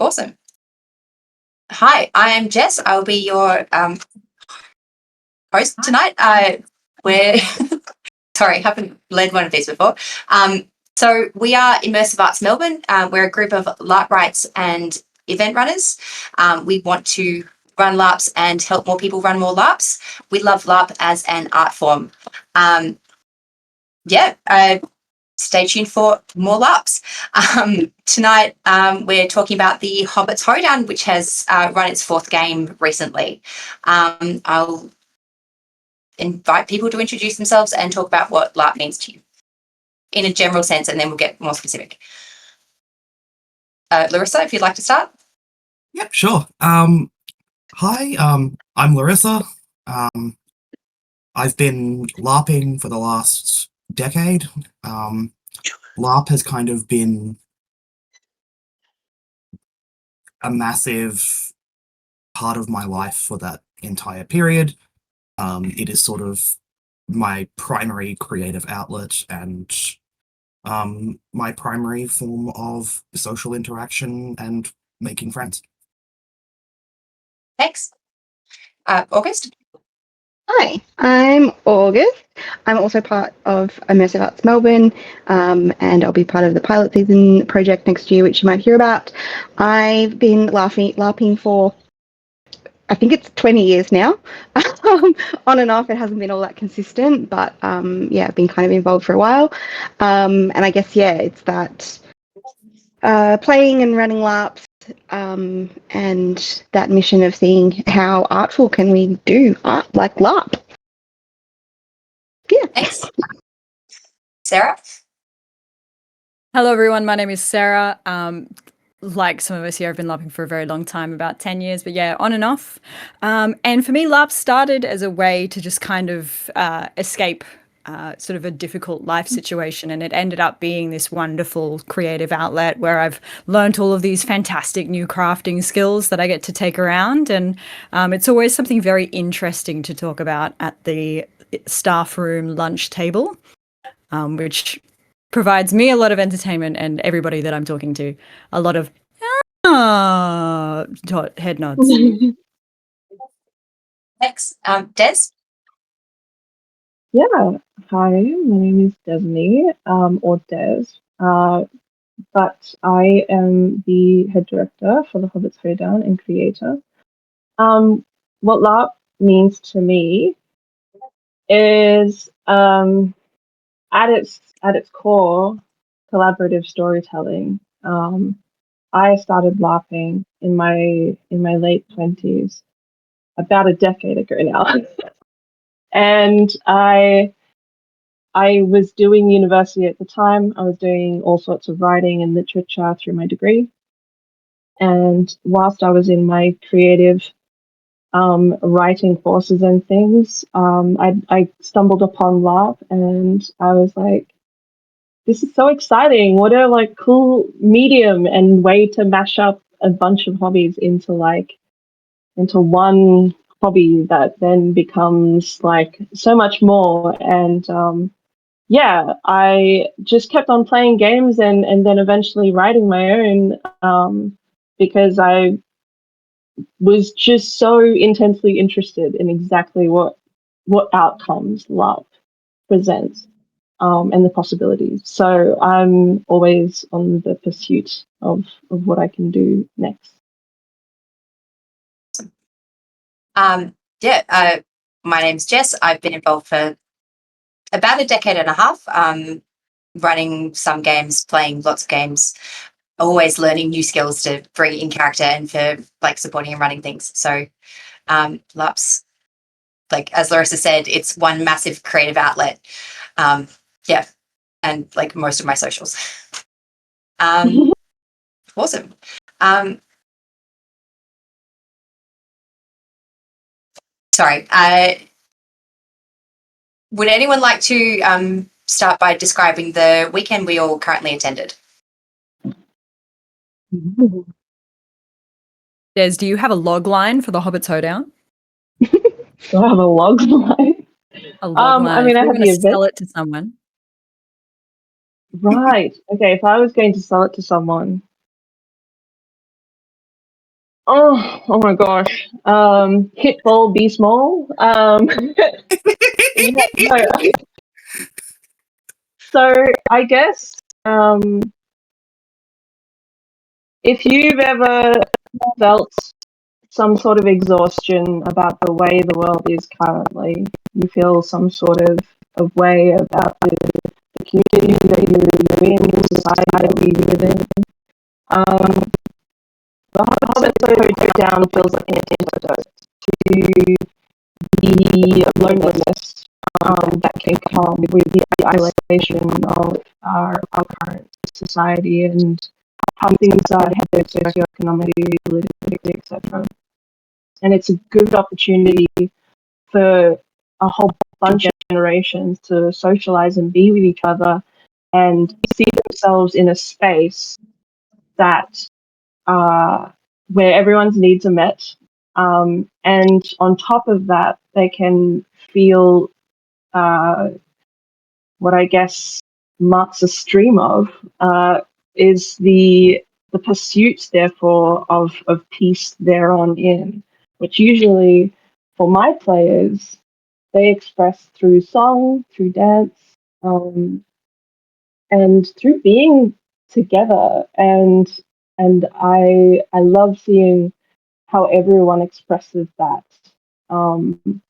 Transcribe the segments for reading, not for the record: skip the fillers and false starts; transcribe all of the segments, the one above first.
Awesome. Hi, I am Jess. I'll be your host tonight. We're sorry, haven't led one of these before. So we are Immersive Arts Melbourne. We're a group of LARP writes and event runners. We want to run LARPs and help more people run more LARPs. We love LARP as an art form. Stay tuned for more LARPs. Tonight, we're talking about the Hobbits Hoedown, which has run its fourth game recently. I'll invite people to introduce themselves and talk about what LARP means to you in a general sense, and then we'll get more specific. Larissa, if you'd like to start. Yep, sure. Hi, I'm Larissa. I've been LARPing for the last decade. LARP has kind of been a massive part of my life for that entire period. It is sort of my primary creative outlet and my primary form of social interaction and making friends. Thanks. August? Hi, I'm August. I'm also part of Immersive Arts Melbourne, and I'll be part of the pilot season project next year, which you might hear about. I've been LARPing for, I think it's 20 years now. On and off, it hasn't been all that consistent, but I've been kind of involved for a while. And I guess, it's that playing and running LARPs, and that mission of seeing how artful can we do art like LARP. Yeah. Thanks. Sarah? Hello, everyone. My name is Sarah. Like some of us here, I've been LARPing for a very long time, about 10 years, but on and off. And for me, LARP started as a way to just kind of escape sort of a difficult life situation, and it ended up being this wonderful creative outlet where I've learned all of these fantastic new crafting skills that I get to take around, and it's always something very interesting to talk about at the staff room lunch table, which provides me a lot of entertainment and everybody that I'm talking to a lot of head nods. Thanks. Des? Yeah, hi, my name is Desney, or Des, but I am the head director for the Hobbits Hoedown and creator. What LARP means to me is, at its core, collaborative storytelling. I started LARPing in my late 20s, about a decade ago now. And I was doing university at the time. I was doing all sorts of writing and literature through my degree. And whilst I was in my creative writing courses and things, I stumbled upon LARP, and I was like, this is so exciting. What a cool medium and way to mash up a bunch of hobbies into one hobby that then becomes so much more. And I just kept on playing games and then eventually writing my own, because I was just so intensely interested in exactly what outcomes LARP presents, and the possibilities. So I'm always on the pursuit of what I can do next. My name's Jess. I've been involved for about a decade and a half, running some games, playing lots of games, always learning new skills to bring in character and for supporting and running things. So LARP's, as Larissa said, it's one massive creative outlet. And most of my socials. Awesome. Sorry. Would anyone like to start by describing the weekend we all currently attended? Des, do you have a log line for the Hobbits Hoedown? Do I have a log line? A log line. I mean, I have the sell it to someone. Right. Okay. If I was going to sell it to someone, Oh my gosh. Hit ball, be small. Yeah, no. So I guess if you've ever felt some sort of exhaustion about the way the world is currently, you feel some sort of way about the community that you're in, the society that you live in. The Hobbits Hoedown feels like an antidote to the loneliness that can come with the isolation of our current society and how things are headed socioeconomically, politically, etc. And it's a good opportunity for a whole bunch of generations to socialize and be with each other and see themselves in a space that where everyone's needs are met. And on top of that, they can feel what I guess marks a stream of is the pursuit, therefore, of peace thereon in, which usually for my players they express through song, through dance, and through being together. And I love seeing how everyone expresses that. And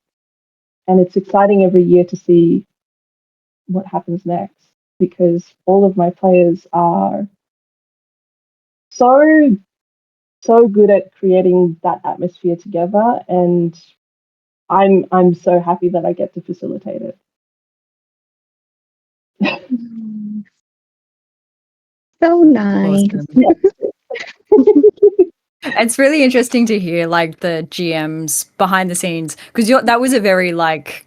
it's exciting every year to see what happens next because all of my players are so good at creating that atmosphere together, and I'm so happy that I get to facilitate it. So nice. Awesome. It's really interesting to hear like the GM's behind the scenes because that was a very like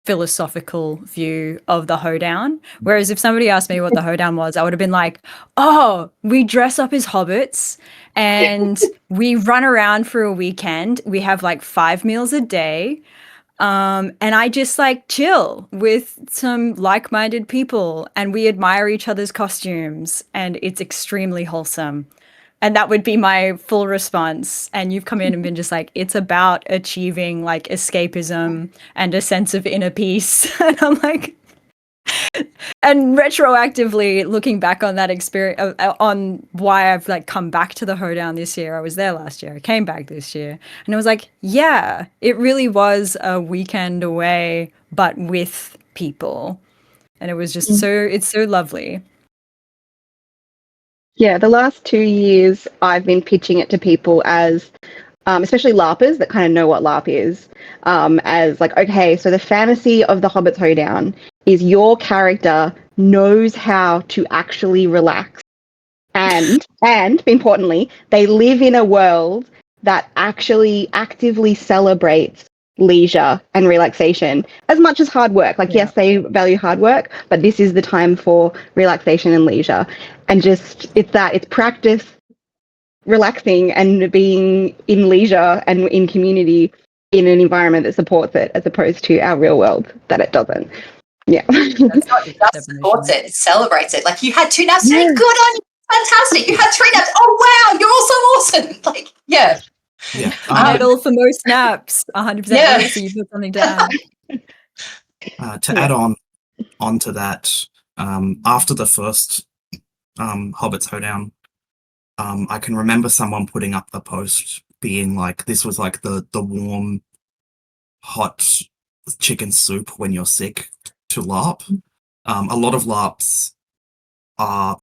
philosophical view of the hoedown. Whereas if somebody asked me what the hoedown was, I would have been like, oh, we dress up as hobbits and we run around for a weekend. We have like 5 meals a day. And I just like chill with some like-minded people and we admire each other's costumes and it's extremely wholesome. And that would be my full response. And you've come in and been just like, it's about achieving like escapism and a sense of inner peace. And I'm like, and retroactively looking back on that experience, on why I've like come back to the hoedown this year. I was there last year. I came back this year. And I was like, yeah, it really was a weekend away, but with people. And it was just it's so lovely. Yeah, the last 2 years I've been pitching it to people as, especially LARPers that kind of know what LARP is, as like, okay, so the fantasy of the Hobbits Hoedown is your character knows how to actually relax. And importantly, they live in a world that actually actively celebrates leisure and relaxation as much as hard work. Like, yes, they value hard work, but this is the time for relaxation and leisure. And just, it's practice relaxing and being in leisure and in community in an environment that supports it as opposed to our real world that it doesn't. Yeah. It's not just supports it, it celebrates it. Like you had 2 naps today, good on you. Fantastic. You had 3 naps. Oh wow, you're also awesome. Like, yeah. Yeah. Medal for most naps. 100%. Yeah. So you put something down. To add on to that, after the first Hobbits Hoedown, I can remember someone putting up a post being like, this was like the warm, hot chicken soup when you're sick to LARP. A lot of LARPs are,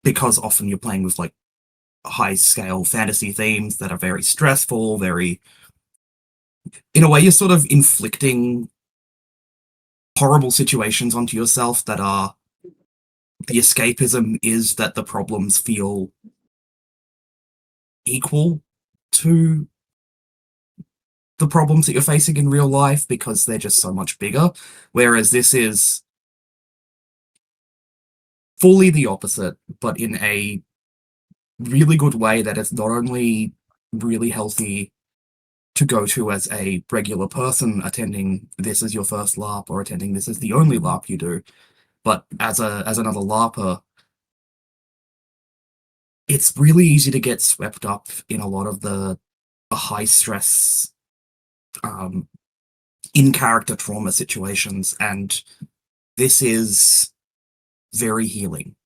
because often you're playing with like high scale fantasy themes that are very stressful, very, in a way, you're sort of inflicting horrible situations onto yourself that are, the escapism is that the problems feel equal to the problems that you're facing in real life because they're just so much bigger. Whereas this is fully the opposite, but in a really good way that is not only really healthy to go to as a regular person attending this as your first LARP or attending this as the only LARP you do, but as another LARPer, it's really easy to get swept up in a lot of the high stress, in character trauma situations, and this is very healing.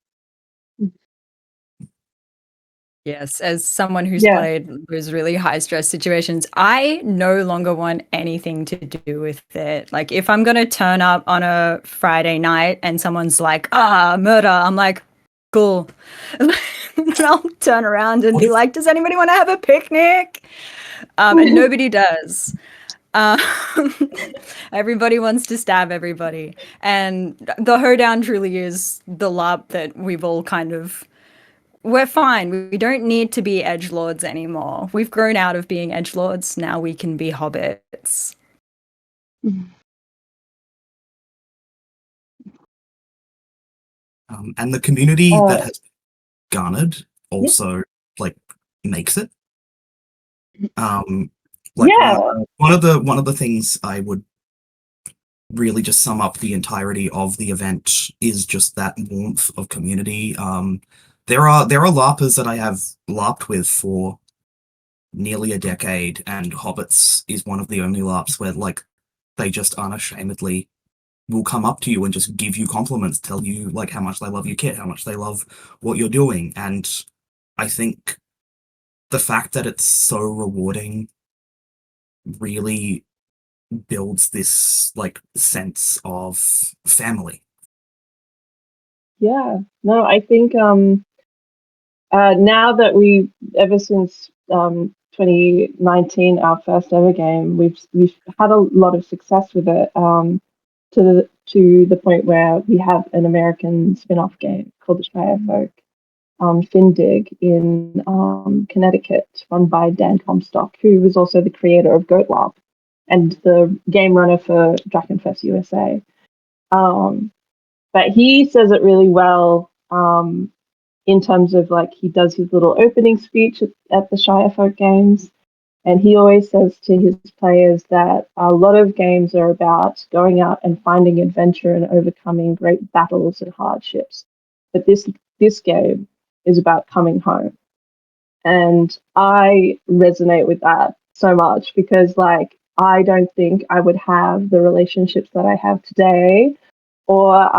Yes, as someone who's Yeah. played those really high stress situations, I no longer want anything to do with it. Like, if I'm going to turn up on a Friday night and someone's like, murder, I'm like, cool. And I'll turn around and be like, does anybody want to have a picnic? And nobody does. Everybody wants to stab everybody. And the Hoedown truly is the LARP that we've all kind of... We're fine. We don't need to be edgelords anymore. We've grown out of being edgelords. Now we can be hobbits. And the community that has garnered also like makes it. Like one of the things I would really just sum up the entirety of the event is just that warmth of community. There are LARPers that I have LARPed with for nearly a decade, and Hobbits is one of the only LARPs where like they just unashamedly will come up to you and just give you compliments, tell you like how much they love your kit, how much they love what you're doing. And I think the fact that it's so rewarding really builds this like sense of family. Yeah, no, I think now that ever since 2019, our first ever game, we've had a lot of success with it, to the point where we have an American spin-off game called the Shire Folk, Findig in Connecticut, run by Dan Comstock, who was also the creator of Goat LARP and the game runner for Dragonfest USA. But he says it really well, in terms of like he does his little opening speech at the Shire Folk games, and he always says to his players that a lot of games are about going out and finding adventure and overcoming great battles and hardships, but this game is about coming home. And I resonate with that so much because like I don't think I would have the relationships that I have today, or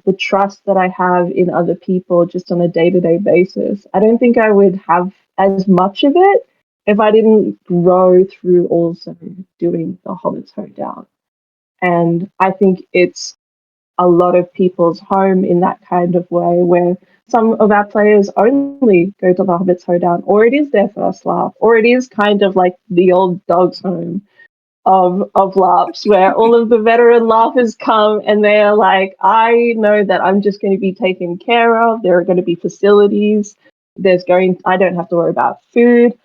the trust that I have in other people just on a day-to-day basis. I don't think I would have as much of it if I didn't grow through also doing the Hobbits Hoedown. And I think it's a lot of people's home in that kind of way, where some of our players only go to the Hobbits Hoedown, or it is their first laugh, or it is kind of like the old dog's home of LARPs, where all of the veteran laughers come and they're like, I know that I'm just going to be taken care of. There are going to be facilities. I don't have to worry about food.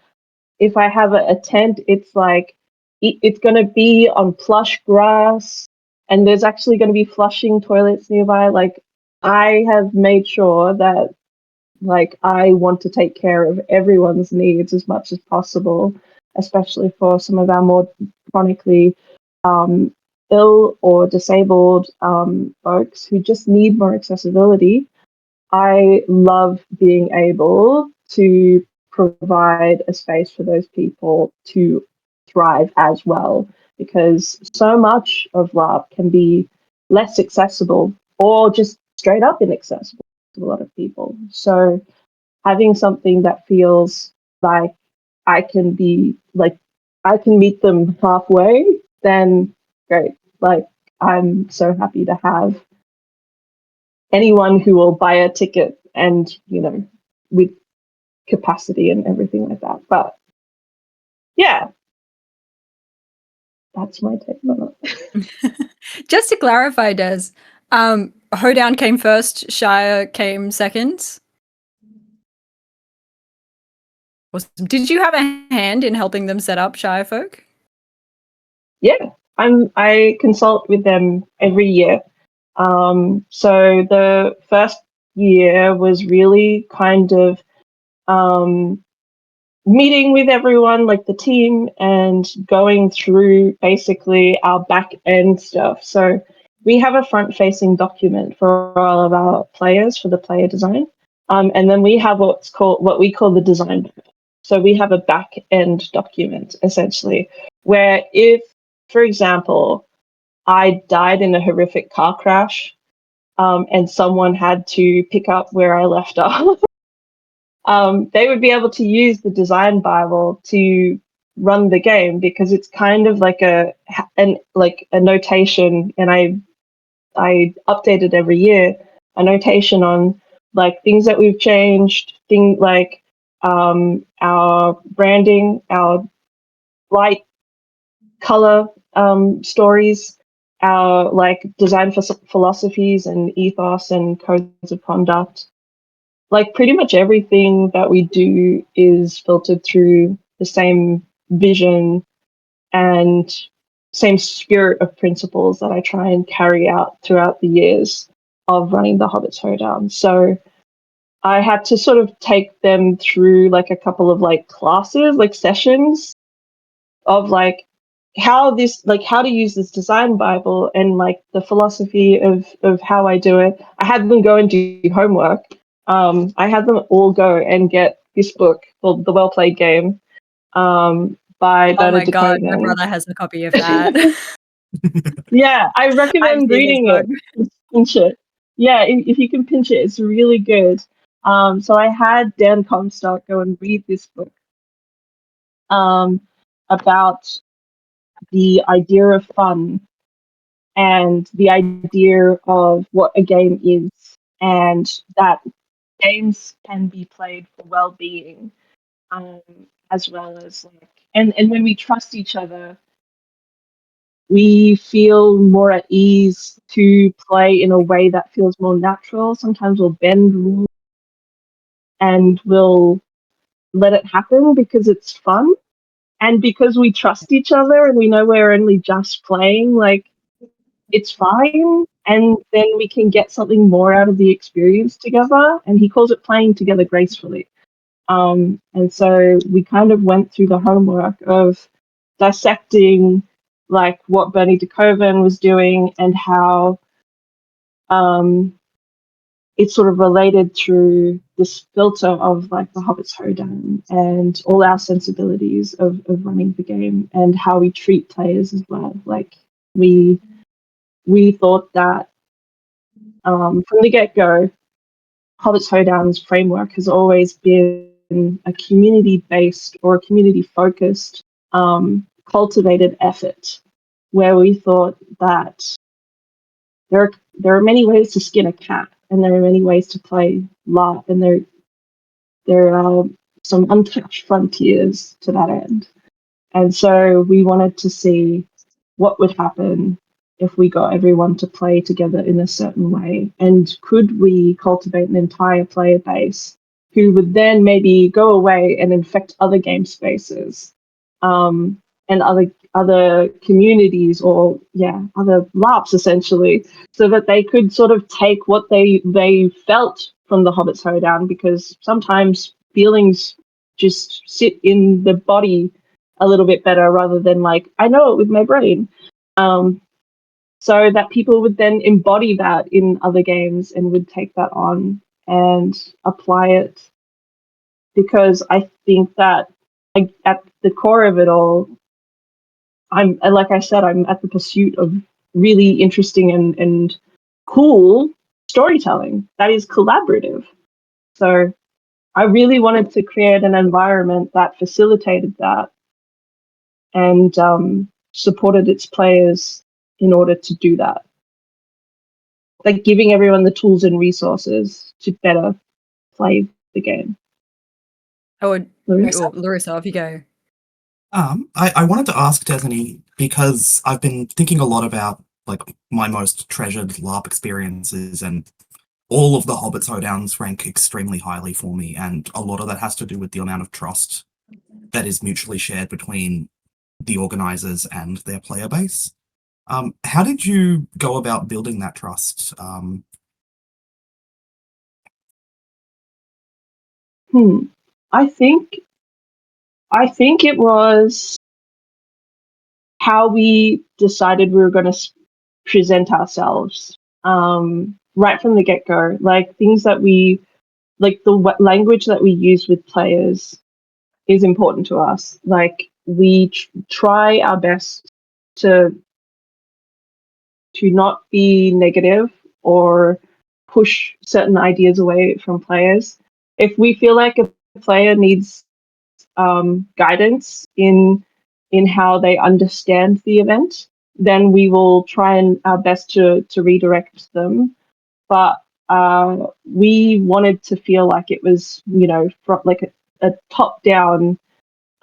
If I have a tent, it's like, it's going to be on plush grass, and there's actually going to be flushing toilets nearby. Like, I have made sure that like I want to take care of everyone's needs as much as possible, especially for some of our more chronically ill or disabled folks who just need more accessibility. I love being able to provide a space for those people to thrive as well, because so much of LARP can be less accessible or just straight up inaccessible to a lot of people. So having something that feels like I can meet them halfway, then great. Like, I'm so happy to have anyone who will buy a ticket and, with capacity and everything like that. But yeah, that's my take on it. Just to clarify, Des, Hoedown came first, Shire came second. Did you have a hand in helping them set up Shire Folk? Yeah, I consult with them every year. So the first year was really kind of meeting with everyone, like the team, and going through basically our back end stuff. So we have a front facing document for all of our players for the player design. And then we have what we call the design book. So we have a back end document essentially, where if, for example, I died in a horrific car crash, and someone had to pick up where I left off, they would be able to use the design Bible to run the game, because it's kind of like a notation, and I update it every year, a notation on like things that we've changed, things like our branding, our light color stories, our like design philosophies and ethos and codes of conduct. Like pretty much everything that we do is filtered through the same vision and same spirit of principles that I try and carry out throughout the years of running the Hobbits Hoedown. So I had to sort of take them through like a couple of like classes, like sessions of like how to use this design Bible and like the philosophy of how I do it. I had them go and do homework. I had them all go and get this book called The Well Played Game, by Oh my Bernard god, my DeCoven. brother has a copy of that. Yeah, I I've recommend seen this reading book. it. Pinch it. Yeah, if you can pinch it, it's really good. So I had Dan Comstock go and read this book about the idea of fun and the idea of what a game is, and that games can be played for well-being, um, as well as like, and when we trust each other, we feel more at ease to play in a way that feels more natural. Sometimes we'll bend rules and we'll let it happen because it's fun. And because we trust each other and we know we're only just playing, like it's fine. And then we can get something more out of the experience together. And he calls it playing together gracefully. And so we kind of went through the homework of dissecting like what Bernie DeCoven was doing and how it's sort of related through this filter of like the Hobbits Hoedown and all our sensibilities of running the game and how we treat players as well. Like we thought that from the get-go, Hobbits Hoedown's framework has always been a community-based or a community-focused cultivated effort, where we thought that there are many ways to skin a cat, and there are many ways to play LARP, and there are some untouched frontiers to that end. And so we wanted to see what would happen if we got everyone to play together in a certain way, and could we cultivate an entire player base who would then maybe go away and infect other game spaces, and other communities, or other LARPs essentially, so that they could sort of take what they felt from the Hobbits Hoedown, because sometimes feelings just sit in the body a little bit better rather than like, I know it with my brain. So that people would then embody that in other games and would take that on and apply it. Because I think that at the core of it all, like I said, I'm at the pursuit of really interesting and cool storytelling that is collaborative. So I really wanted to create an environment that facilitated that and supported its players in order to do that. Like giving everyone the tools and resources to better play the game. Larissa, off you go. I wanted to ask Destiny, because I've been thinking a lot about like my most treasured LARP experiences, and all of the Hobbits Hoedowns rank extremely highly for me, and a lot of that has to do with the amount of trust that is mutually shared between the organizers and their player base. How did you go about building that trust? I think it was how we decided we were going to present ourselves right from the get-go, like things that we like the language that we use with players is important to us. Like we try our best to not be negative or push certain ideas away from players. If we feel like a player needs guidance in how they understand the event, then we will try and our best to redirect them. But we wanted to feel like it was, you know, from like a top down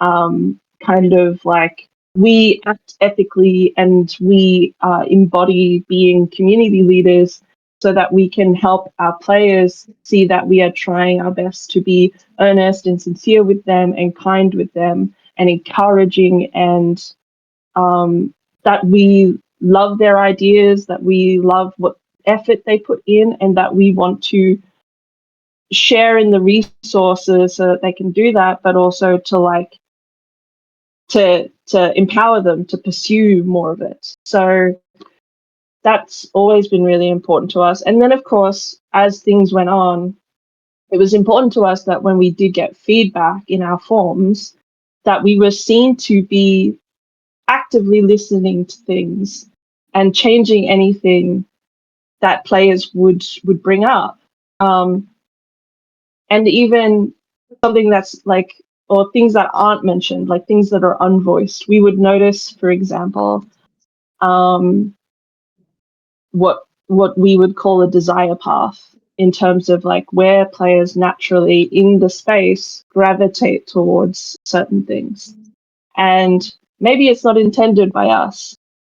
kind of like we act ethically and we embody being community leaders so that we can help our players see that we are trying our best to be earnest and sincere with them and kind with them and encouraging, and that we love their ideas, that we love what effort they put in, and that we want to share in the resources so that they can do that, but also to like to empower them to pursue more of it. So that's always been really important to us. And then, of course, as things went on, it was important to us that when we did get feedback in our forms, that we were seen to be actively listening to things and changing anything that players would bring up. And even something that's like, or things that aren't mentioned, like things that are unvoiced. We would notice, for example, what we would call a desire path in terms of like where players naturally in the space gravitate towards certain things. And maybe it's not intended by us,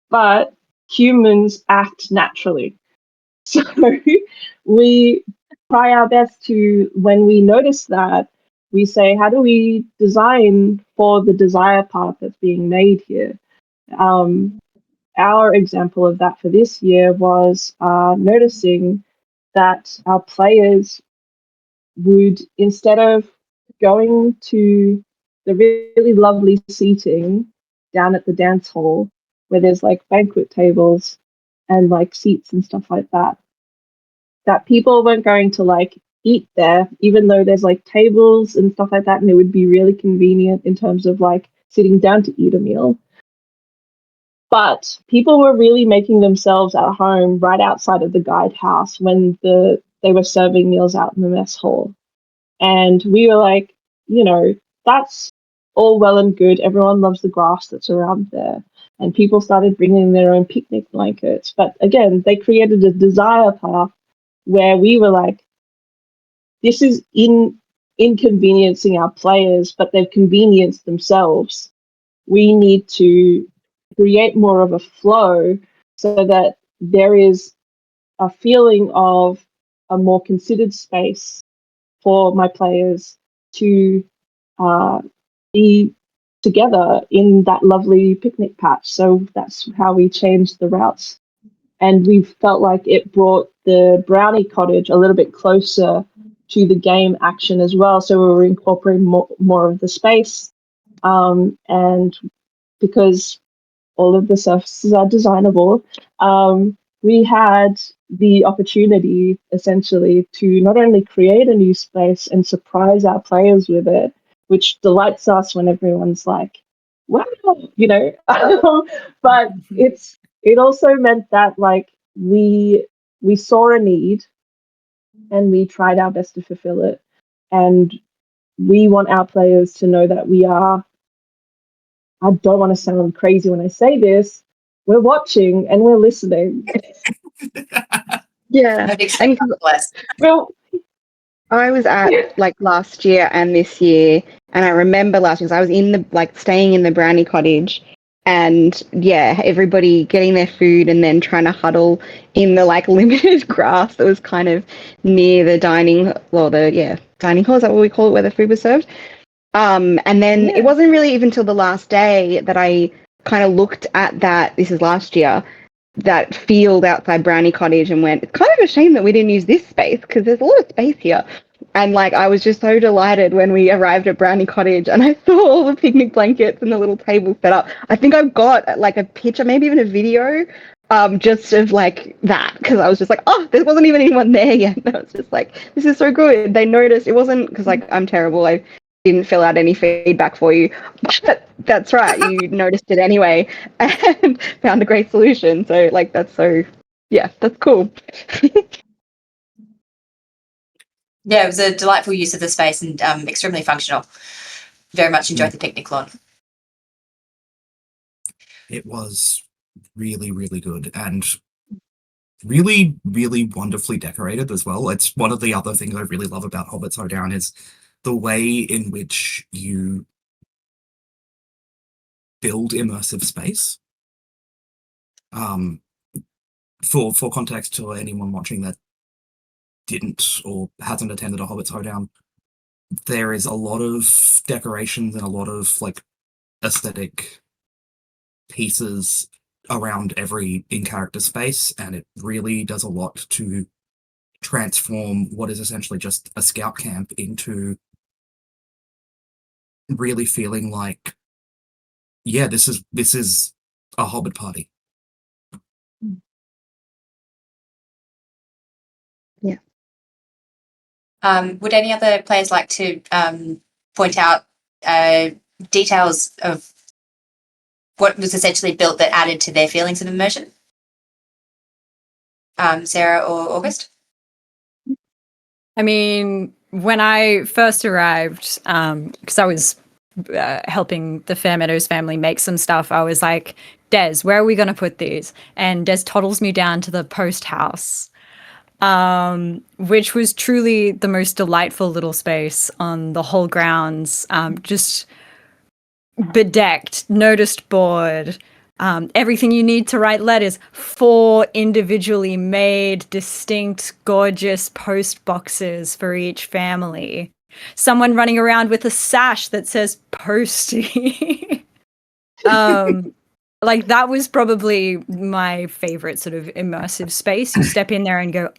but humans act naturally. So we try our best to, when we notice that, we say, how do we design for the desire path that's being made here? Our example of that for this year was noticing that our players would, instead of going to the really lovely seating down at the dance hall, where there's like banquet tables and like seats and stuff like that, that people weren't going to like eat there, even though there's like tables and stuff like that, and it would be really convenient in terms of like sitting down to eat a meal. But people were really making themselves at home right outside of the guide house when they were serving meals out in the mess hall. And we were like, you know, that's all well and good. Everyone loves the grass that's around there. And people started bringing their own picnic blankets. But again, they created a desire path where we were like, this is inconveniencing our players, but they've convenienced themselves. We need to create more of a flow so that there is a feeling of a more considered space for my players to be together in that lovely picnic patch. So that's how we changed the routes. And we felt like it brought the brownie cottage a little bit closer to the game action as well. So we were incorporating more of the space. And because all of the surfaces are designable, we had the opportunity essentially to not only create a new space and surprise our players with it, which delights us when everyone's like, wow, you know, but it also meant that like we saw a need and we tried our best to fulfill it. And we want our players to know that we are, I don't want to sound crazy when I say this, we're watching and we're listening. Yeah. And Well, I was at like last year and this year, and I remember last year because I was in the like staying in the brownie cottage, and yeah, everybody getting their food and then trying to huddle in the like limited grass that was kind of near the dining hall. Is that what we call it, where the food was served? And then it wasn't really even till the last day that I kind of looked at that. This is last year. That field outside Brownie Cottage and went, it's kind of a shame that we didn't use this space because there's a lot of space here. And like I was just so delighted when we arrived at Brownie Cottage and I saw all the picnic blankets and the little table set up. I think I've got like a picture, maybe even a video just of like that, because I was just like, oh, there wasn't even anyone there yet. And I was just like, this is so good. They noticed. It wasn't because like I'm terrible. I didn't fill out any feedback for you, but that's right. You noticed it anyway and found a great solution. So like that's so yeah, that's cool. Yeah, it was a delightful use of the space and extremely functional. Very much enjoyed the picnic lawn. It was really, really good and really, really wonderfully decorated as well. It's one of the other things I really love about Hobbits Hoedown is the way in which you build immersive space. For context to anyone watching that didn't or hasn't attended a Hobbits Hoedown, there is a lot of decorations and a lot of like aesthetic pieces around every in-character space, and it really does a lot to transform what is essentially just a scout camp into really feeling like, yeah, this is a Hobbit party. Yeah. Would any other players like to point out details of what was essentially built that added to their feelings of immersion? Sarah or August? I mean, when I first arrived, because I was helping the Fairmeadows family make some stuff, I was like, Des, where are we going to put these? And Des toddles me down to the post house, which was truly the most delightful little space on the whole grounds. Just bedecked, noticed board, everything you need to write letters, 4 individually made, distinct, gorgeous post boxes for each family. Someone running around with a sash that says posty. Like that was probably my favorite sort of immersive space. You step in there and go,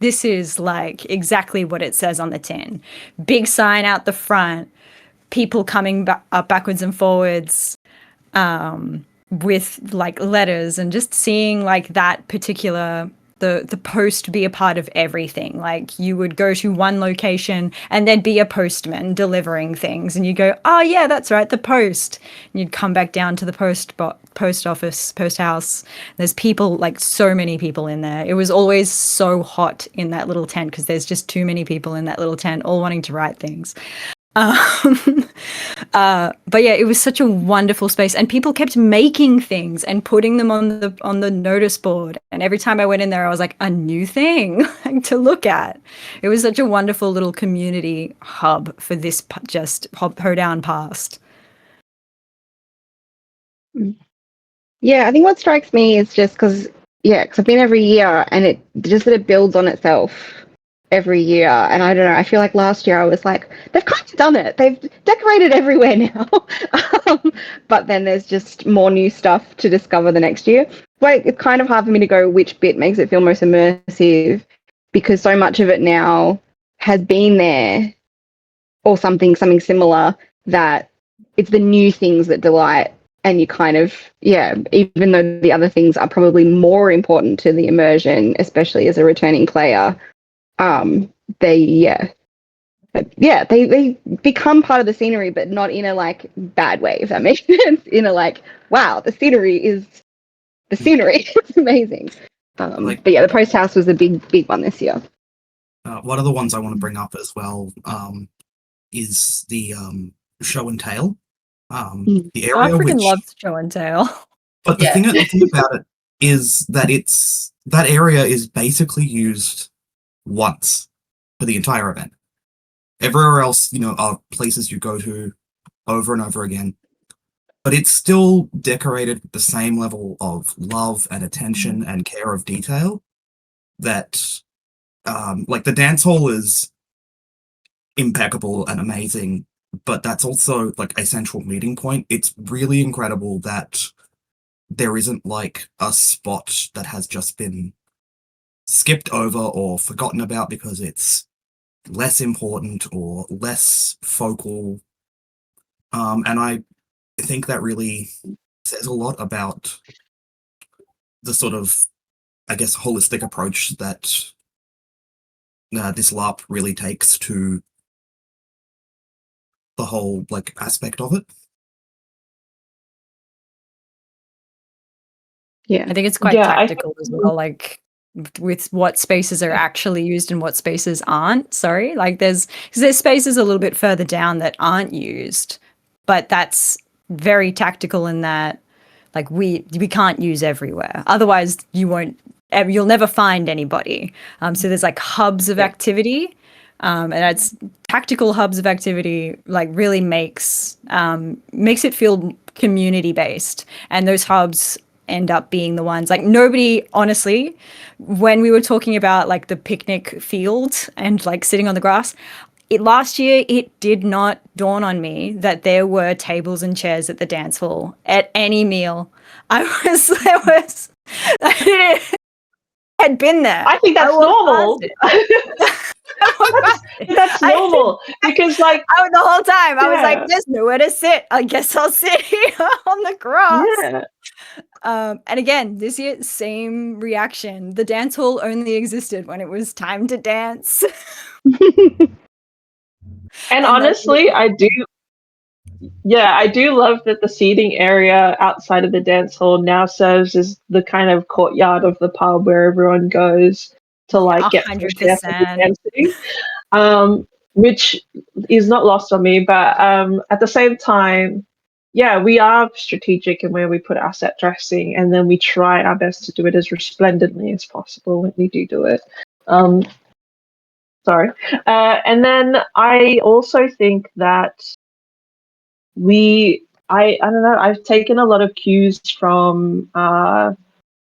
this is like exactly what it says on the tin. Big sign out the front, people coming up backwards and forwards with like letters, and just seeing like that particular the post be a part of everything. Like you would go to one location and there'd be a postman delivering things, and you go, oh yeah, that's right, the post. And you'd come back down to the post office, post house. There's people, like so many people in there. It was always so hot in that little tent because there's just too many people in that little tent all wanting to write things. But yeah, it was such a wonderful space, and people kept making things and putting them on the notice board. And every time I went in there, I was like, a new thing to look at. It was such a wonderful little community hub for this just Hoedown past. Yeah, I think what strikes me is just because I've been every year, and it just that it builds on itself every year. And I don't know, I feel like last year I was like, they've kind of done it. They've decorated everywhere now. But then there's just more new stuff to discover the next year. Like, it's kind of hard for me to go which bit makes it feel most immersive, because so much of it now has been there or something similar, that it's the new things that delight. And you kind of, even though the other things are probably more important to the immersion, especially as a returning player, they become part of the scenery, but not in a like bad way, if that makes sense. In a like, wow, the scenery is the scenery. It's amazing. But yeah, the post house was a big one this year. One of the ones I want to bring up as well is the show and tell. The area I freaking loved show and tell. But the thing about it is that that area is basically used once for the entire event. Everywhere else, are places you go to over and over again. But it's still decorated with the same level of love and attention and care of detail that, like, the dance hall is impeccable and amazing, but that's also, like, a central meeting point. It's really incredible that there isn't, like, a spot that has just been skipped over or forgotten about because it's less important or less focal. And I think that really says a lot about the sort of, I guess, holistic approach that this LARP really takes to the whole like aspect of it. Yeah. I think it's quite Yeah, I tactical as well, like with what spaces are actually used and what spaces aren't. Sorry, like there's spaces a little bit further down that aren't used, but that's very tactical in that like we can't use everywhere. Otherwise, you'll never find anybody. So there's like hubs of activity, and it's tactical hubs of activity. Like really makes it feel community based, and those hubs end up being the ones like nobody honestly when we were talking about like the picnic field and like sitting on the grass last year it did not dawn on me that there were tables and chairs at the dance hall at any meal. I had been there. I think that's normal. That's normal because like the whole time I was like, Yeah. there's nowhere to sit. I guess I'll sit here on the grass. Yeah. And again, this year, same reaction. The dance hall only existed when it was time to dance. And honestly, I do love that the seating area outside of the dance hall now serves as the kind of courtyard of the pub where everyone goes to like get fresh air for the 100%. dancing, which is not lost on me. But at the same time, yeah, we are strategic in where we put our set dressing, and then we try our best to do it as resplendently as possible when we do it. Sorry. And then I also think that I don't know, I've taken a lot of cues from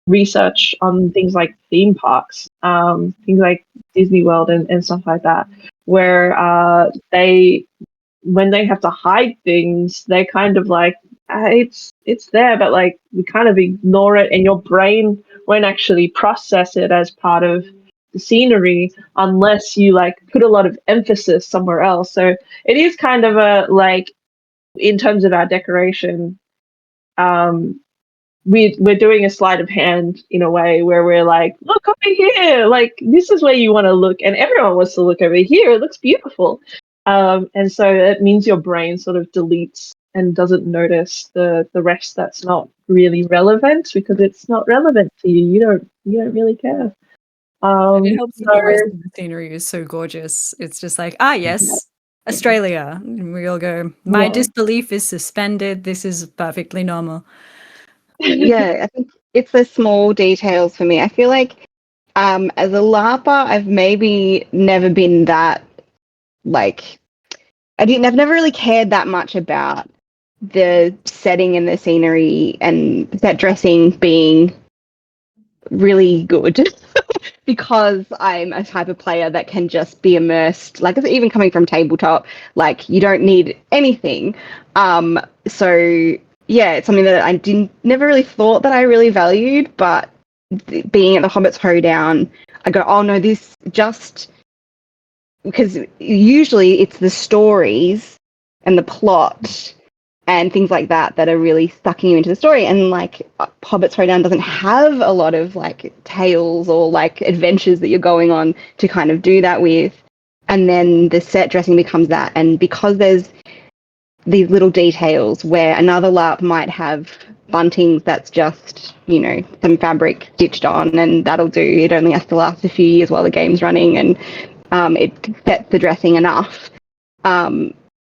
research on things like theme parks, things like Disney World and stuff like that, where when they have to hide things, they kind of like, it's there, but like we kind of ignore it, and your brain won't actually process it as part of the scenery unless you like put a lot of emphasis somewhere else. So it is kind of a like, in terms of our decoration, we're doing a sleight of hand in a way where we're like, look over here, like this is where you want to look, and everyone wants to look over here. It looks beautiful, and so it means your brain sort of deletes and doesn't notice the rest that's not really relevant because it's not relevant to you. You don't really care. It helps that the rest of the scenery is so gorgeous. It's just like, yes, Australia. And we all go, my disbelief is suspended. This is perfectly normal. Yeah, I think it's the small details for me. I feel like as a LARPer, I've maybe never been that like I've never really cared that much about the setting and the scenery and set dressing being really good because I'm a type of player that can just be immersed. Like even coming from tabletop, like you don't need anything. So yeah, it's something that I never really thought that I really valued, but being at the Hobbits Hoedown, I go, oh no, this just because usually it's the stories and the plot and things like that that are really sucking you into the story. And like Hobbits Hoedown doesn't have a lot of like tales or like adventures that you're going on to kind of do that with. And then the set dressing becomes that. And because there's these little details where another LARP might have buntings that's just, some fabric stitched on and that'll do. It only has to last a few years while the game's running and it sets the dressing enough.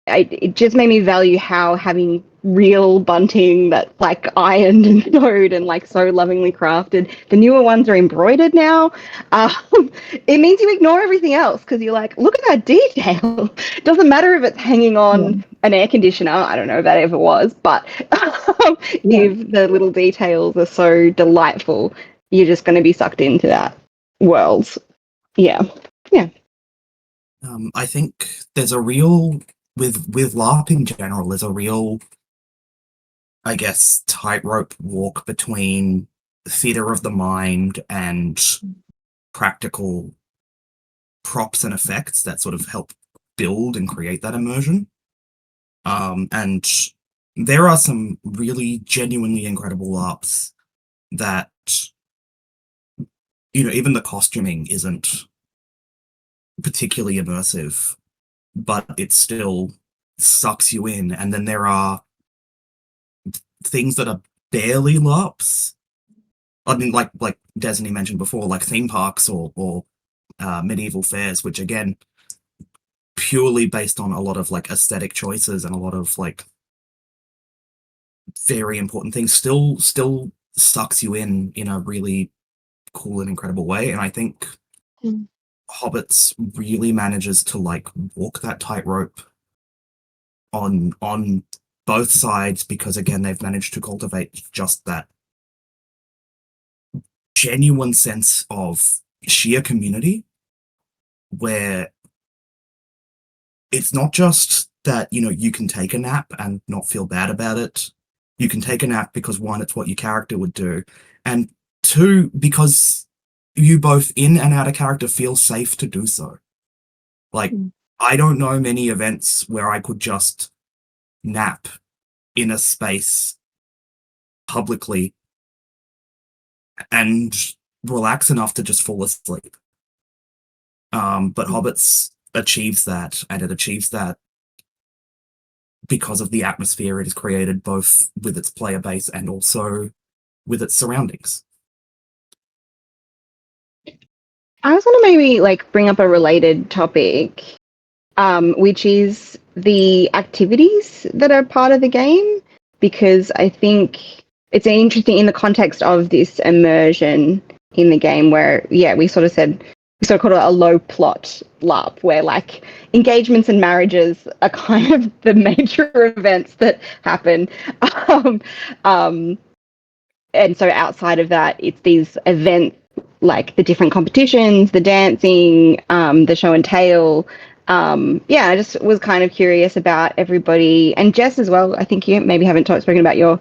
It just made me value how having real bunting that's like ironed and sewed and like so lovingly crafted. The newer ones are embroidered now. It means you ignore everything else because you're like, look at that detail. It doesn't matter if it's hanging on an air conditioner. I don't know if that ever was, but if the little details are so delightful, you're just going to be sucked into that world. Yeah. I think there's a real with LARP in general, there's a real, I guess, tightrope walk between theater of the mind and practical props and effects that sort of help build and create that immersion. And there are some really genuinely incredible LARPs that even the costuming isn't particularly immersive, but it still sucks you in. And then there are things that are barely LARPs. I mean, like Desney mentioned before, like theme parks or medieval fairs, which again, purely based on a lot of like aesthetic choices and a lot of like very important things, still sucks you in a really cool and incredible way. And I think Hobbits really manages to like walk that tightrope on both sides, because again, they've managed to cultivate just that genuine sense of sheer community, where it's not just that, you can take a nap and not feel bad about it. You can take a nap because, one, it's what your character would do, and two, because you both in and out of character feel safe to do so. Like, I don't know many events where I could just nap in a space publicly and relax enough to just fall asleep. But Hobbits achieves that, and it achieves that because of the atmosphere it has created, both with its player base and also with its surroundings. I was going to maybe like bring up a related topic, which is the activities that are part of the game, because I think it's interesting in the context of this immersion in the game where, we sort of called it a low plot LARP, where like engagements and marriages are kind of the major events that happen. And so outside of that, it's these events like the different competitions, the dancing, the show and tell. I just was kind of curious about everybody, and Jess as well. I think you maybe haven't spoken about your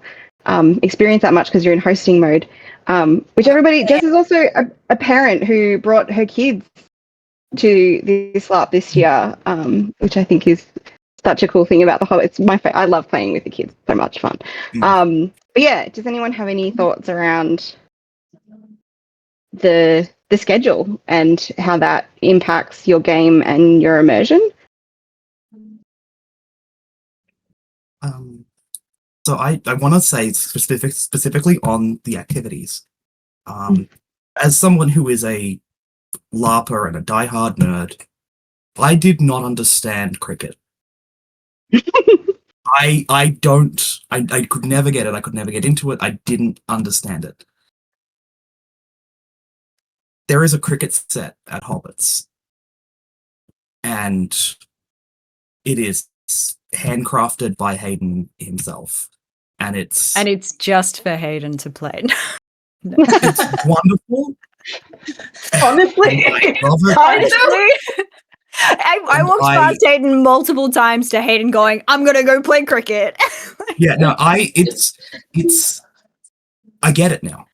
experience that much because you're in hosting mode. Jess is also a parent who brought her kids to this LARP this year, which I think is such a cool thing about the whole. It's I love playing with the kids. So much fun. Does anyone have any thoughts around the schedule and how that impacts your game and your immersion? So I want to say specifically on the activities. As someone who is a LARPer and a diehard nerd, I did not understand cricket. I could never get it. I could never get into it. I didn't understand it. There is a cricket set at Hobbits, and it is handcrafted by Hayden himself, and it's just for Hayden to play. it's wonderful. Honestly, I love it. Honestly, I walked past Hayden multiple times to Hayden going, "I'm gonna go play cricket." It's I get it now.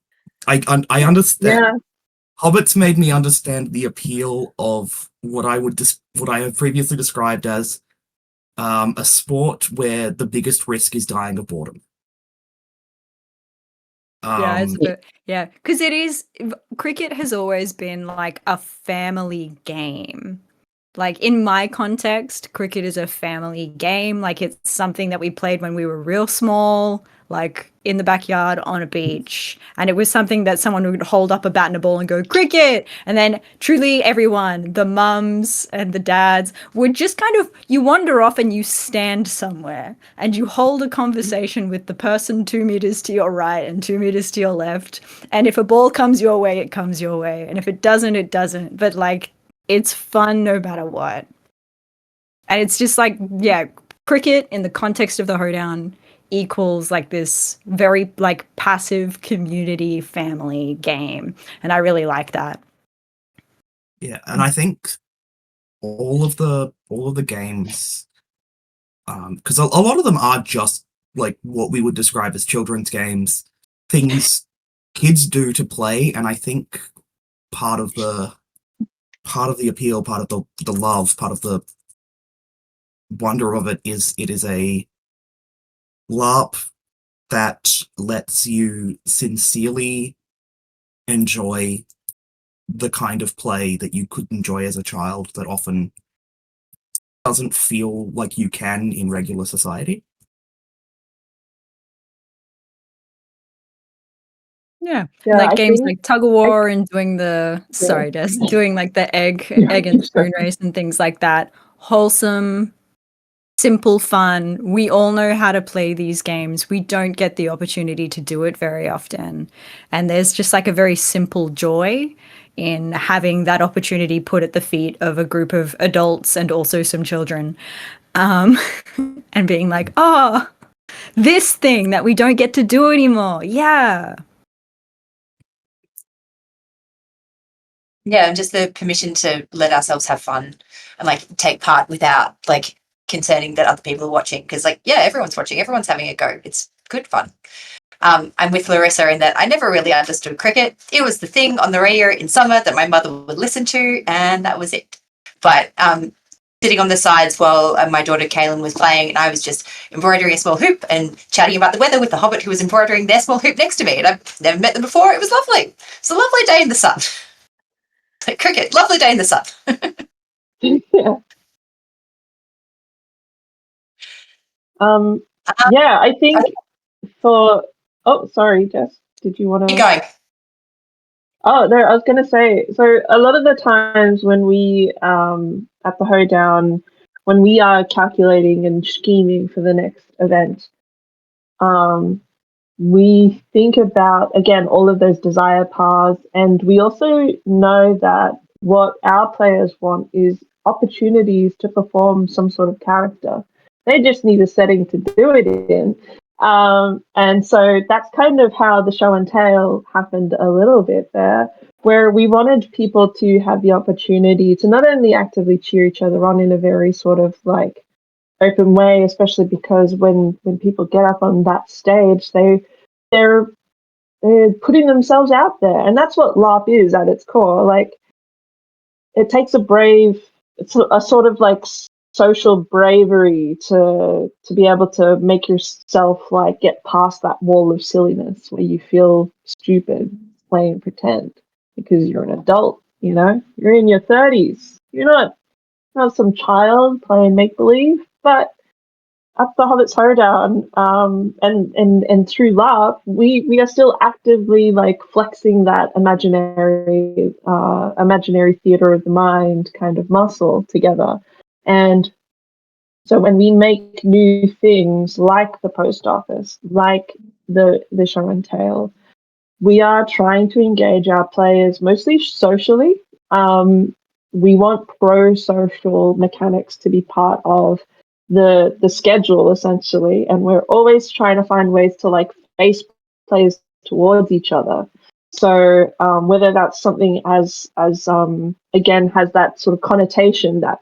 I understand. Yeah. Hobbits made me understand the appeal of what I have previously described as a sport where the biggest risk is dying of boredom. Because cricket has always been like a family game. Like in my context, cricket is a family game. Like it's something that we played when we were real small, like in the backyard on a beach. And it was something that someone would hold up a bat and a ball and go, cricket. And then truly everyone, the mums and the dads, would just kind of, you wander off and you stand somewhere and you hold a conversation with the person 2 meters to your right and 2 meters to your left. And if a ball comes your way, it comes your way. And if it doesn't, it doesn't. But like, it's fun no matter what. And it's just like, cricket in the context of the Hoedown equals like this very like passive community family game. And I really like that. Yeah, and I think all of the games, because a lot of them are just like what we would describe as children's games, things kids do to play, and I think part of the appeal, part of the love, part of the wonder of it is a LARP that lets you sincerely enjoy the kind of play that you could enjoy as a child that often doesn't feel like you can in regular society. Yeah, Yeah, like I games think like tug of war and doing the sorry, Des, doing like the egg and spoon race and things like that. Wholesome, simple fun. We all know how to play these games. We don't get the opportunity to do it very often. And there's just like a very simple joy in having that opportunity put at the feet of a group of adults and also some children. And being like, oh, this thing that we don't get to do anymore. Yeah. Yeah, and just the permission to let ourselves have fun and like take part without like concerning that other people are watching. Because like, yeah, everyone's watching, everyone's having a go. It's good fun. I'm with Larissa in that I never really understood cricket. It was the thing on the radio in summer that my mother would listen to, and that was it. But sitting on the sides while my daughter Kaylin was playing, and I was just embroidering a small hoop and chatting about the weather with the Hobbit who was embroidering their small hoop next to me. And I've never met them before. It was lovely. It's a lovely day in the sun. Cricket, lovely day in the sun. Yeah. Yeah, I think for. Oh, sorry, Jess. Did you want to? Keep going. Oh no, I was going to say. So a lot of the times when we at the Hoedown, when we are calculating and scheming for the next event, we think about again all of those desire paths, and we also know that what our players want is opportunities to perform some sort of character. They just need a setting to do it in. And so that's kind of how the show and tell happened a little bit there, where we wanted people to have the opportunity to not only actively cheer each other on in a very sort of like open way, especially because when people get up on that stage, they're putting themselves out there, and that's what LARP is at its core. Like, it takes it's a sort of like social bravery to be able to make yourself like get past that wall of silliness where you feel stupid playing pretend because you're an adult. You know, you're in your 30s. You're not some child playing make believe, but at the Hobbits Hoedown, and through LARP, we are still actively like flexing that imaginary theater of the mind kind of muscle together. And so when we make new things like the post office, like the show and tell, we are trying to engage our players mostly socially. We want pro-social mechanics to be part of the schedule essentially, and we're always trying to find ways to like face players towards each other. So whether that's something as again has that sort of connotation that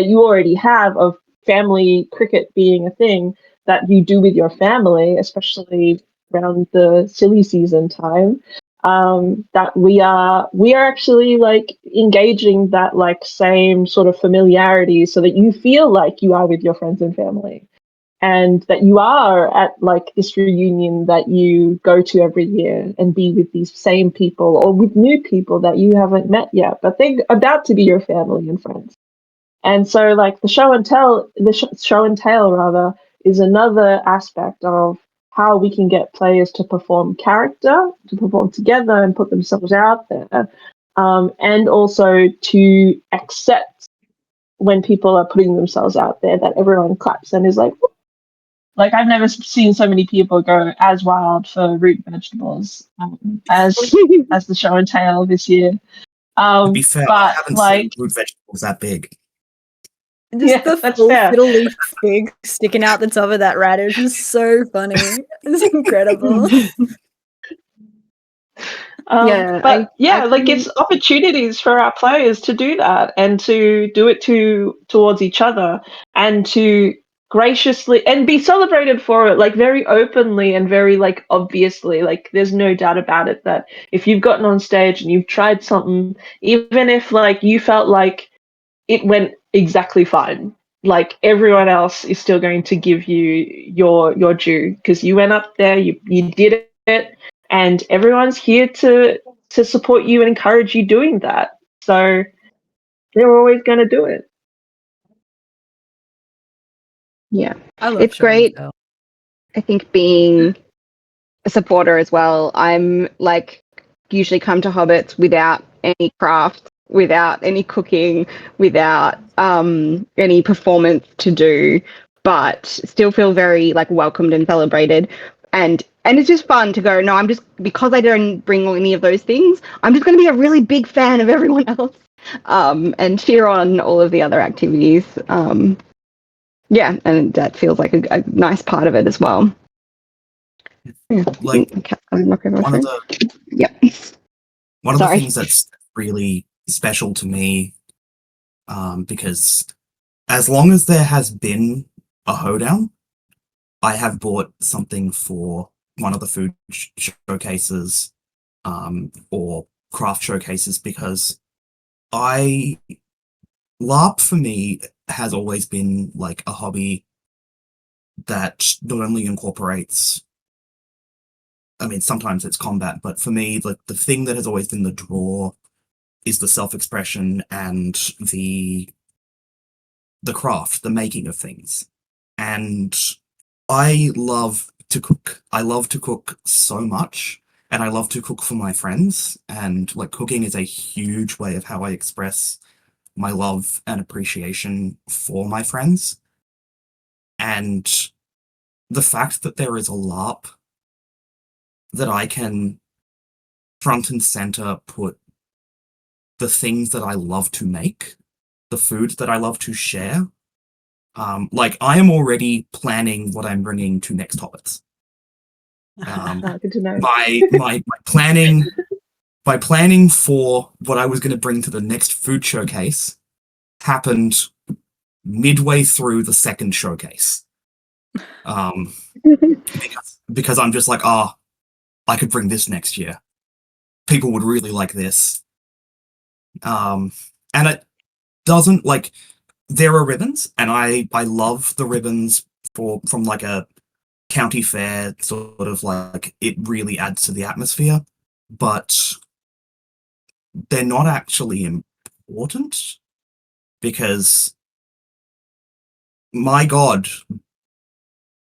you already have of family cricket being a thing that you do with your family, especially around the silly season time, that we are actually like engaging that like same sort of familiarity so that you feel like you are with your friends and family, and that you are at like this reunion that you go to every year and be with these same people or with new people that you haven't met yet, but they're about to be your family and friends. And so like the show and tell rather is another aspect of how we can get players to perform character, to perform together and put themselves out there, and also to accept when people are putting themselves out there that everyone claps and is like, whoop. Like I've never seen so many people go as wild for root vegetables as the show and tell this year. To be fair, I But haven't like, seen root vegetables that big. Just yeah, the that's full fair. fiddle leaf fig sticking out the top of that radish is so funny. It's incredible. But like it's opportunities for our players to do that and to do it towards each other and to graciously and be celebrated for it, like very openly and very like obviously. Like there's no doubt about it that if you've gotten on stage and you've tried something, even if like you felt like it went exactly fine, like everyone else is still going to give you your due because you went up there, you did it, and everyone's here to to support you and encourage you doing that. So they're always going to do it. Yeah, I love it's show and great. tell. I think being a supporter as well. I'm like usually come to Hobbits without any craft, without any cooking, without any performance to do, but still feel very like welcomed and celebrated. And it's just fun to go, no, I'm just because I don't bring any of those things, I'm just gonna be a really big fan of everyone else. And cheer on all of the other activities. Yeah, and that feels like a nice part of it as well. Yeah. Like Knock over one of phone. the Yep. one of the Sorry. things that's really special to me, because as long as there has been a hoedown, I have bought something for one of the food showcases, or craft showcases, because LARP for me has always been like a hobby that not only incorporates, I mean, sometimes it's combat, but for me, like the thing that has always been the draw is the self-expression and the craft, the making of things. And I love to cook. I love to cook so much, and I love to cook for my friends. And like cooking is a huge way of how I express my love and appreciation for my friends. And the fact that there is a LARP that I can front and center put the things that I love to make, the food that I love to share. Like I am already planning what I'm bringing to next Hobbits. Good to know. My planning, my planning for what I was going to bring to the next food showcase happened midway through the second showcase. Because I'm just like, I could bring this next year. People would really like this. And it doesn't like there are ribbons, and I love the ribbons from like a county fair sort of like it really adds to the atmosphere, but they're not actually important because my God,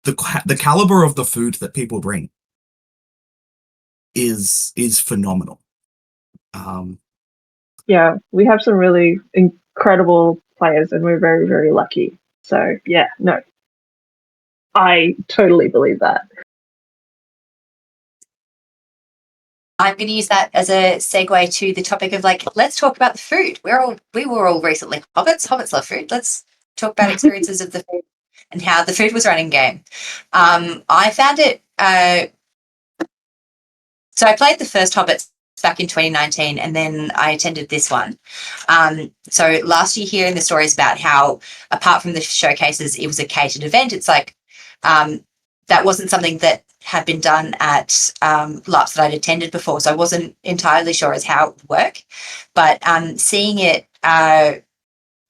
the caliber of the food that people bring is phenomenal. Yeah, we have some really incredible players, and we're very, very lucky. So yeah, no, I totally believe that. I'm going to use that as a segue to the topic of like, let's talk about the food. We were all recently Hobbits. Hobbits love food. Let's talk about experiences of the food and how the food was run in game. I found it. So I played the first Hobbits back in 2019, and then I attended this one. So last year, hearing the stories about how, apart from the showcases, it was a catered event. It's like that wasn't something that had been done at LARPs that I'd attended before, so I wasn't entirely sure as how it would work. But seeing it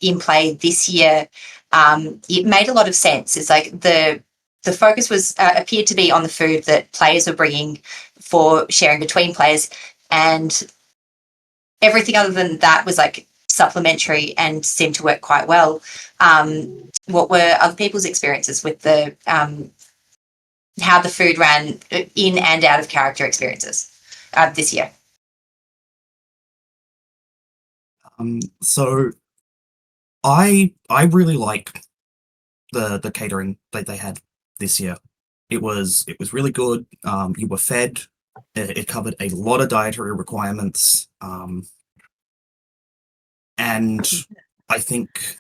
in play this year, it made a lot of sense. It's like the focus was appeared to be on the food that players were bringing for sharing between players, and everything other than that was like supplementary and seemed to work quite well. What were other people's experiences with the how the food ran in and out of character experiences this year? So I really like the catering that they had this year. It was really good. You were fed. It covered a lot of dietary requirements. And I think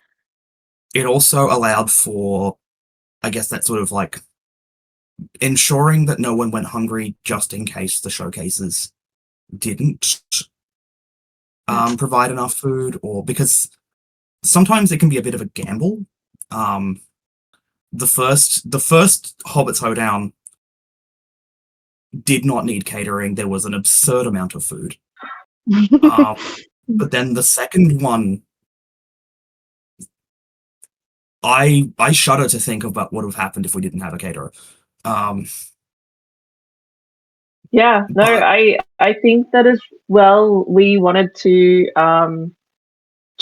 it also allowed for, I guess, that sort of like ensuring that no one went hungry just in case the showcases didn't provide enough food, or because sometimes it can be a bit of a gamble. The first Hobbits Hoedown did not need catering. There was an absurd amount of food. But then the second one, I shudder to think about what would have happened if we didn't have a caterer. Yeah, no, But- I think that as well. We wanted to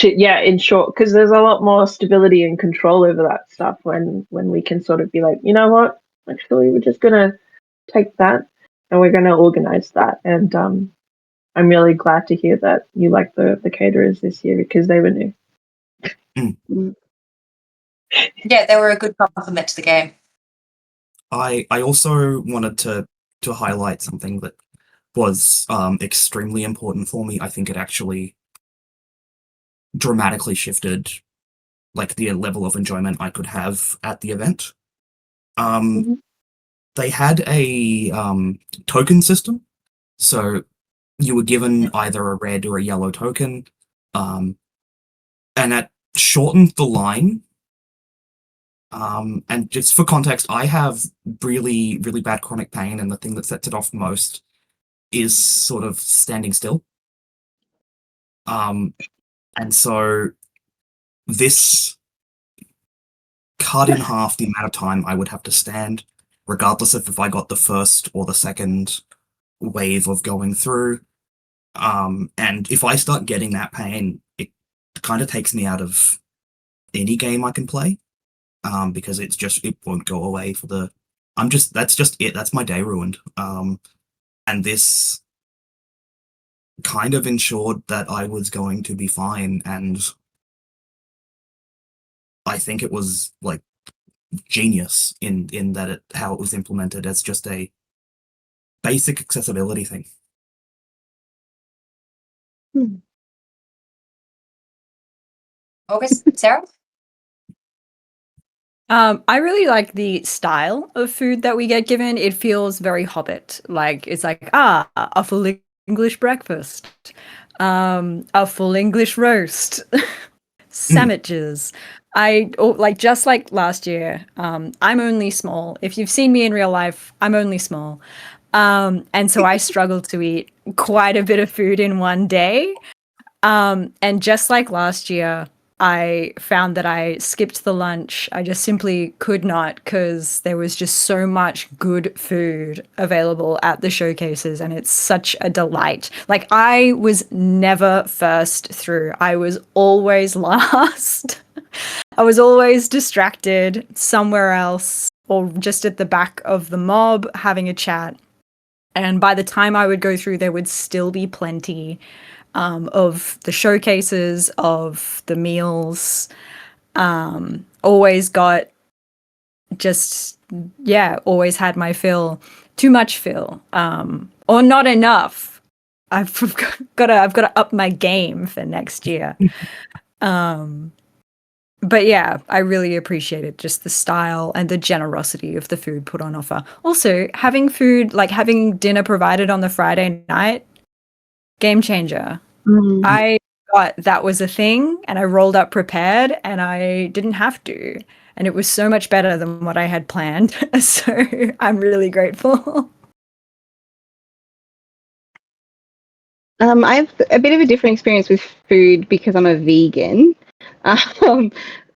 in short, because there's a lot more stability and control over that stuff when we can sort of be like, you know what, actually, we're just gonna take that and we're gonna organize that. And I'm really glad to hear that you like the caterers this year because they were new. Yeah, they were a good compliment to the game. I also wanted to highlight something that was extremely important for me. I think it actually dramatically shifted like the level of enjoyment I could have at the event. Mhm. They had a token system, so you were given either a red or a yellow token, and that shortened the line. And just for context, I have really, really bad chronic pain, and the thing that sets it off most is sort of standing still. And so this cut in half the amount of time I would have to stand, regardless of if I got the first or the second wave of going through. And if I start getting that pain, it kind of takes me out of any game I can play. Because it won't go away for the. That's just it. That's my day ruined. And this kind of ensured that I was going to be fine, and I think it was like genius in that how it was implemented as just a basic accessibility thing. August, Sarah? I really like the style of food that we get given. It feels very Hobbit. Like it's like a full English breakfast, a full English roast, sandwiches. Like just like last year. I'm only small. If you've seen me in real life, I'm only small, and so I struggle to eat quite a bit of food in one day. And just like last year, I found that I skipped the lunch. I just simply could not because there was just so much good food available at the showcases, and it's such a delight. Like, I was never first through, I was always last. I was always distracted somewhere else or just at the back of the mob having a chat. And by the time I would go through, there would still be plenty of the showcases, of the meals. Always got always had my fill. Too much fill, or not enough. I've got to up my game for next year. But yeah, I really appreciated just the style and the generosity of the food put on offer. Also, having food, like having dinner provided on the Friday night, game changer. I thought that was a thing, and I rolled up prepared, and I didn't have to. And it was so much better than what I had planned. So I'm really grateful. I have a bit of a different experience with food because I'm a vegan,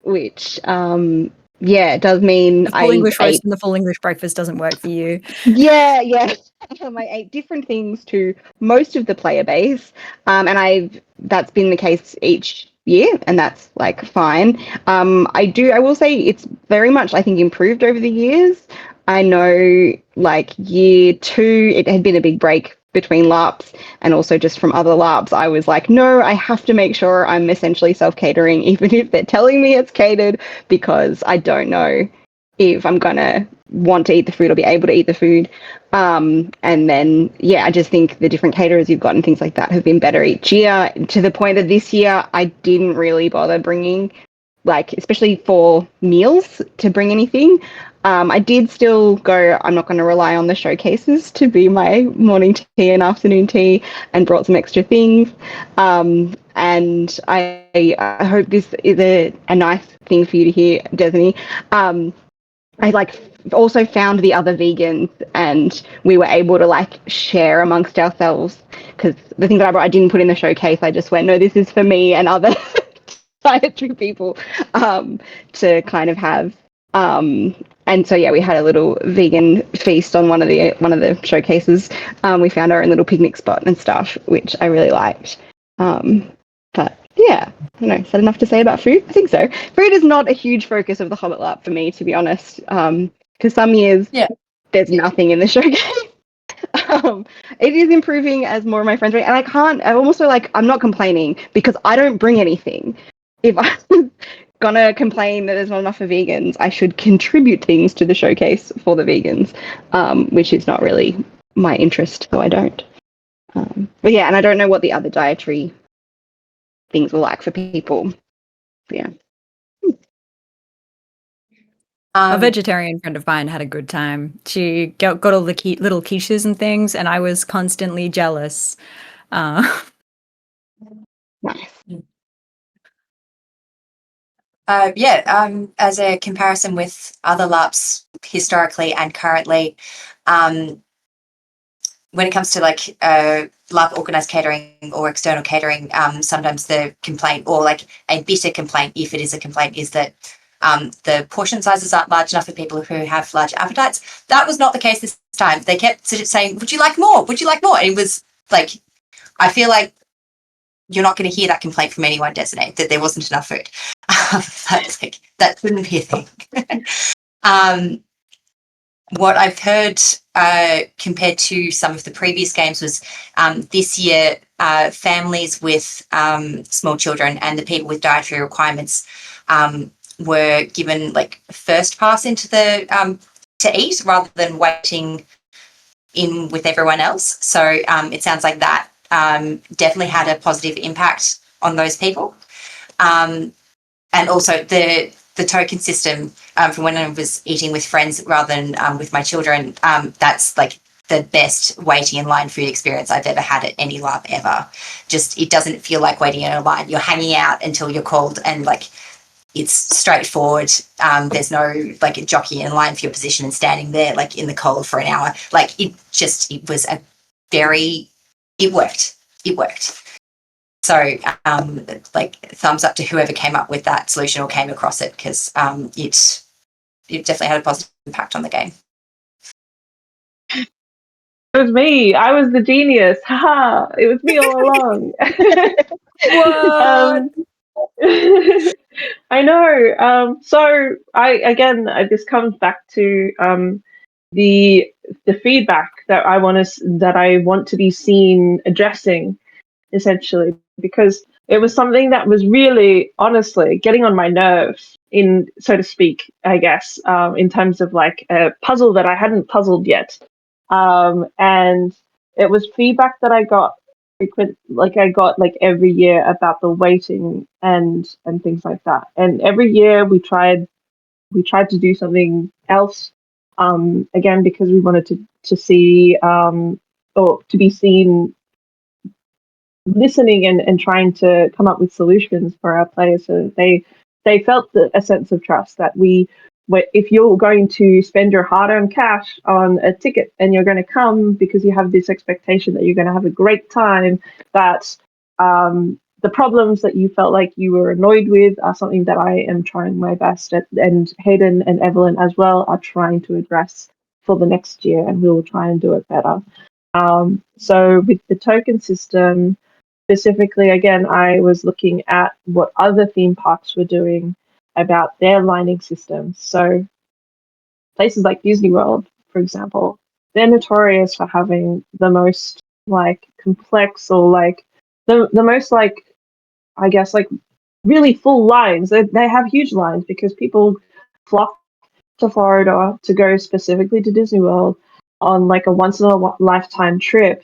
which does mean The full English roast and the full English breakfast doesn't work for you. Yeah. I ate different things to most of the player base, and that's been the case each year, and that's like fine. I will say it's very much, I think, improved over the years. I know, like year 2, it had been a big break between LARPs, and also just from other LARPs, I was like, no, I have to make sure I'm essentially self-catering, even if they're telling me it's catered, because I don't know if I'm gonna want to eat the food or be able to eat the food. And then, I just think the different caterers you've got and things like that have been better each year, to the point that this year I didn't really bother bringing, like, especially for meals, to bring anything. I did still go, I'm not going to rely on the showcases to be my morning tea and afternoon tea, and brought some extra things. And I hope this is a nice thing for you to hear, Desney. I also found the other vegans, and we were able to share amongst ourselves, because the thing that I brought I didn't put in the showcase. I just went, no, this is for me and other dietary people, to kind of have And so yeah, we had a little vegan feast on one of the showcases. We found our own little picnic spot and stuff, which I really liked. But yeah, I don't know. Is that enough to say about food? I think so. Food is not a huge focus of the Hobbit LARP for me, to be honest. Because some years there's nothing in the showcase. It is improving as more of my friends bring, and I'm also like, I'm not complaining because I don't bring anything. If I'm gonna complain that there's not enough for vegans, I should contribute things to the showcase for the vegans, which is not really my interest, so I don't. But yeah, and I don't know what the other dietary things were like for people. Yeah. A vegetarian friend of mine had a good time. She got all the little quiches and things, and I was constantly jealous. Nice. As a comparison with other LARPs historically and currently, when it comes to like LARP organised catering or external catering, sometimes the complaint, or like a bitter complaint, if it is a complaint, is that the portion sizes aren't large enough for people who have large appetites. That was not the case this time. They kept sort of saying, "Would you like more? Would you like more?" And it was like, I feel like you're not going to hear that complaint from anyone, Destiny, that there wasn't enough food. That shouldn't be a thing. What I've heard compared to some of the previous games was this year families with small children and the people with dietary requirements were given like first pass into the to eat rather than waiting in with everyone else. So it sounds like that definitely had a positive impact on those people. And also the token system from when I was eating with friends rather than with my children, that's like the best waiting in line food experience I've ever had at any LARP ever. Just, it doesn't feel like waiting in a line. You're hanging out until you're called, and like it's straightforward. There's no like jockeying in line for your position and standing there like in the cold for an hour. Like it was a very, it worked. So like thumbs up to whoever came up with that solution or came across it, because it definitely had a positive impact on the game. It was me. I was the genius. Haha! It was me all along. What? I know. So this comes back to the feedback that I want to be seen addressing, essentially, because it was something that was really, honestly, getting on my nerves, in so to speak, I guess, in terms of like a puzzle that I hadn't puzzled yet, and it was feedback that I got every year about the waiting and things like that. And every year we tried to do something else, again, because we wanted to see or to be seen listening and trying to come up with solutions for our players, so that they felt a sense of trust that if you're going to spend your hard-earned cash on a ticket and you're going to come because you have this expectation that you're going to have a great time, that the problems that you felt like you were annoyed with are something that I am trying my best at, and Hayden and Evelyn as well are trying to address for the next year, and we will try and do it better. So with the token system, specifically, again, I was looking at what other theme parks were doing about their lining systems. So places like Disney World, for example, they're notorious for having the most like complex, or like the most like, I guess, like really full lines. They have huge lines because people flock to Florida to go specifically to Disney World on like a once in a lifetime trip,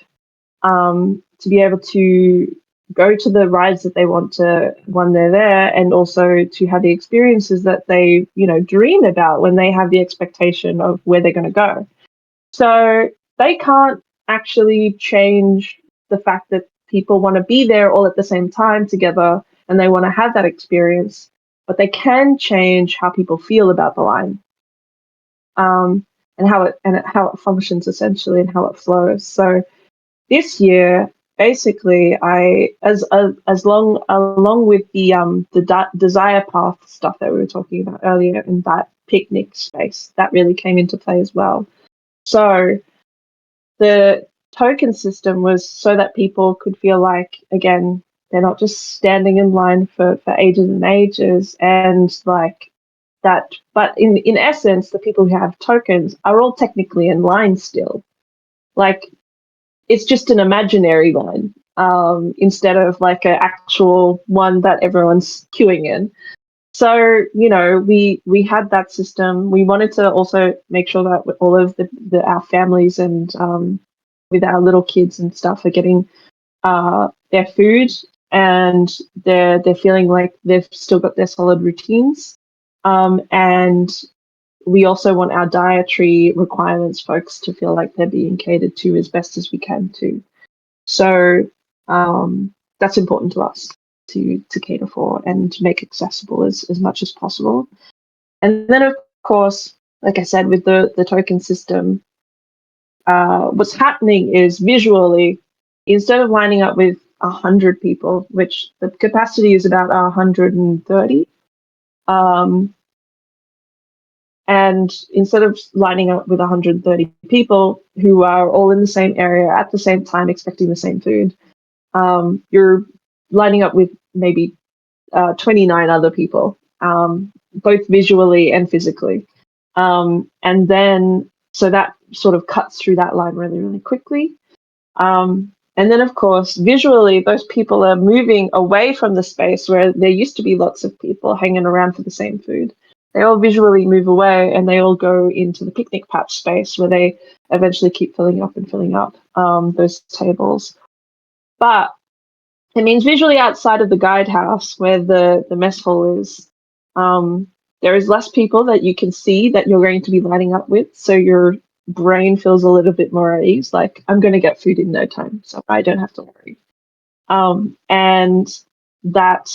to be able to go to the rides that they want to when they're there, and also to have the experiences that they, dream about when they have the expectation of where they're going to go. So they can't actually change the fact that people want to be there all at the same time together and they want to have that experience, but they can change how people feel about the line, and how it functions, essentially, and how it flows. So this year, basically, along with the desire path stuff that we were talking about earlier, and that picnic space. That really came into play as well. So the token system was so that people could feel like, again, they're not just standing in line for ages and ages, and like that, but in essence, the people who have tokens are all technically in line still. Like, it's just an imaginary line, instead of like an actual one that everyone's queuing in. So, you know, we had that system. We wanted to also make sure that all of our families and with our little kids and stuff are getting their food, and they're feeling like they've still got their solid routines. And we also want our dietary requirements folks to feel like they're being catered to as best as we can too. So that's important to us to cater for and to make accessible as much as possible. And then, of course, like I said, with the token system, what's happening is visually, instead of lining up with 100 people, which the capacity is about 130, and instead of lining up with 130 people who are all in the same area at the same time expecting the same food, you're lining up with maybe 29 other people, both visually and physically. And then, so that sort of cuts through that line really, really quickly. And then, of course, visually, those people are moving away from the space where there used to be lots of people hanging around for the same food. They all visually move away, and they all go into the picnic patch space where they eventually keep filling up those tables. But it means visually outside of the guidehouse where the mess hall is, there is less people that you can see that you're going to be lining up with. So your brain feels a little bit more at ease, like I'm going to get food in no time, so I don't have to worry. And that,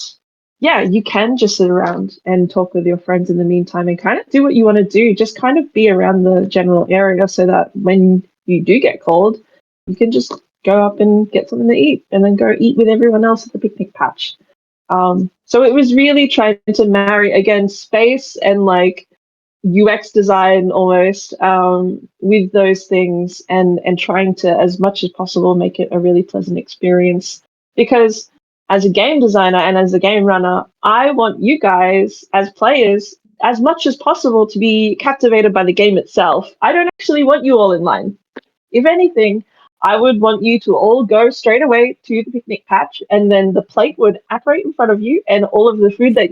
yeah, you can just sit around and talk with your friends in the meantime and kind of do what you want to do. Just kind of be around the general area so that when you do get cold, you can just go up and get something to eat and then go eat with everyone else at the picnic patch. So it was really trying to marry, again, space and like UX design almost, with those things, and trying to, as much as possible, make it a really pleasant experience. Because as a game designer and as a game runner, I want you guys as players as much as possible to be captivated by the game itself. I don't actually want you all in line. If anything, I would want you to all go straight away to the picnic patch, and then the plate would apparate in front of you, and all of the food that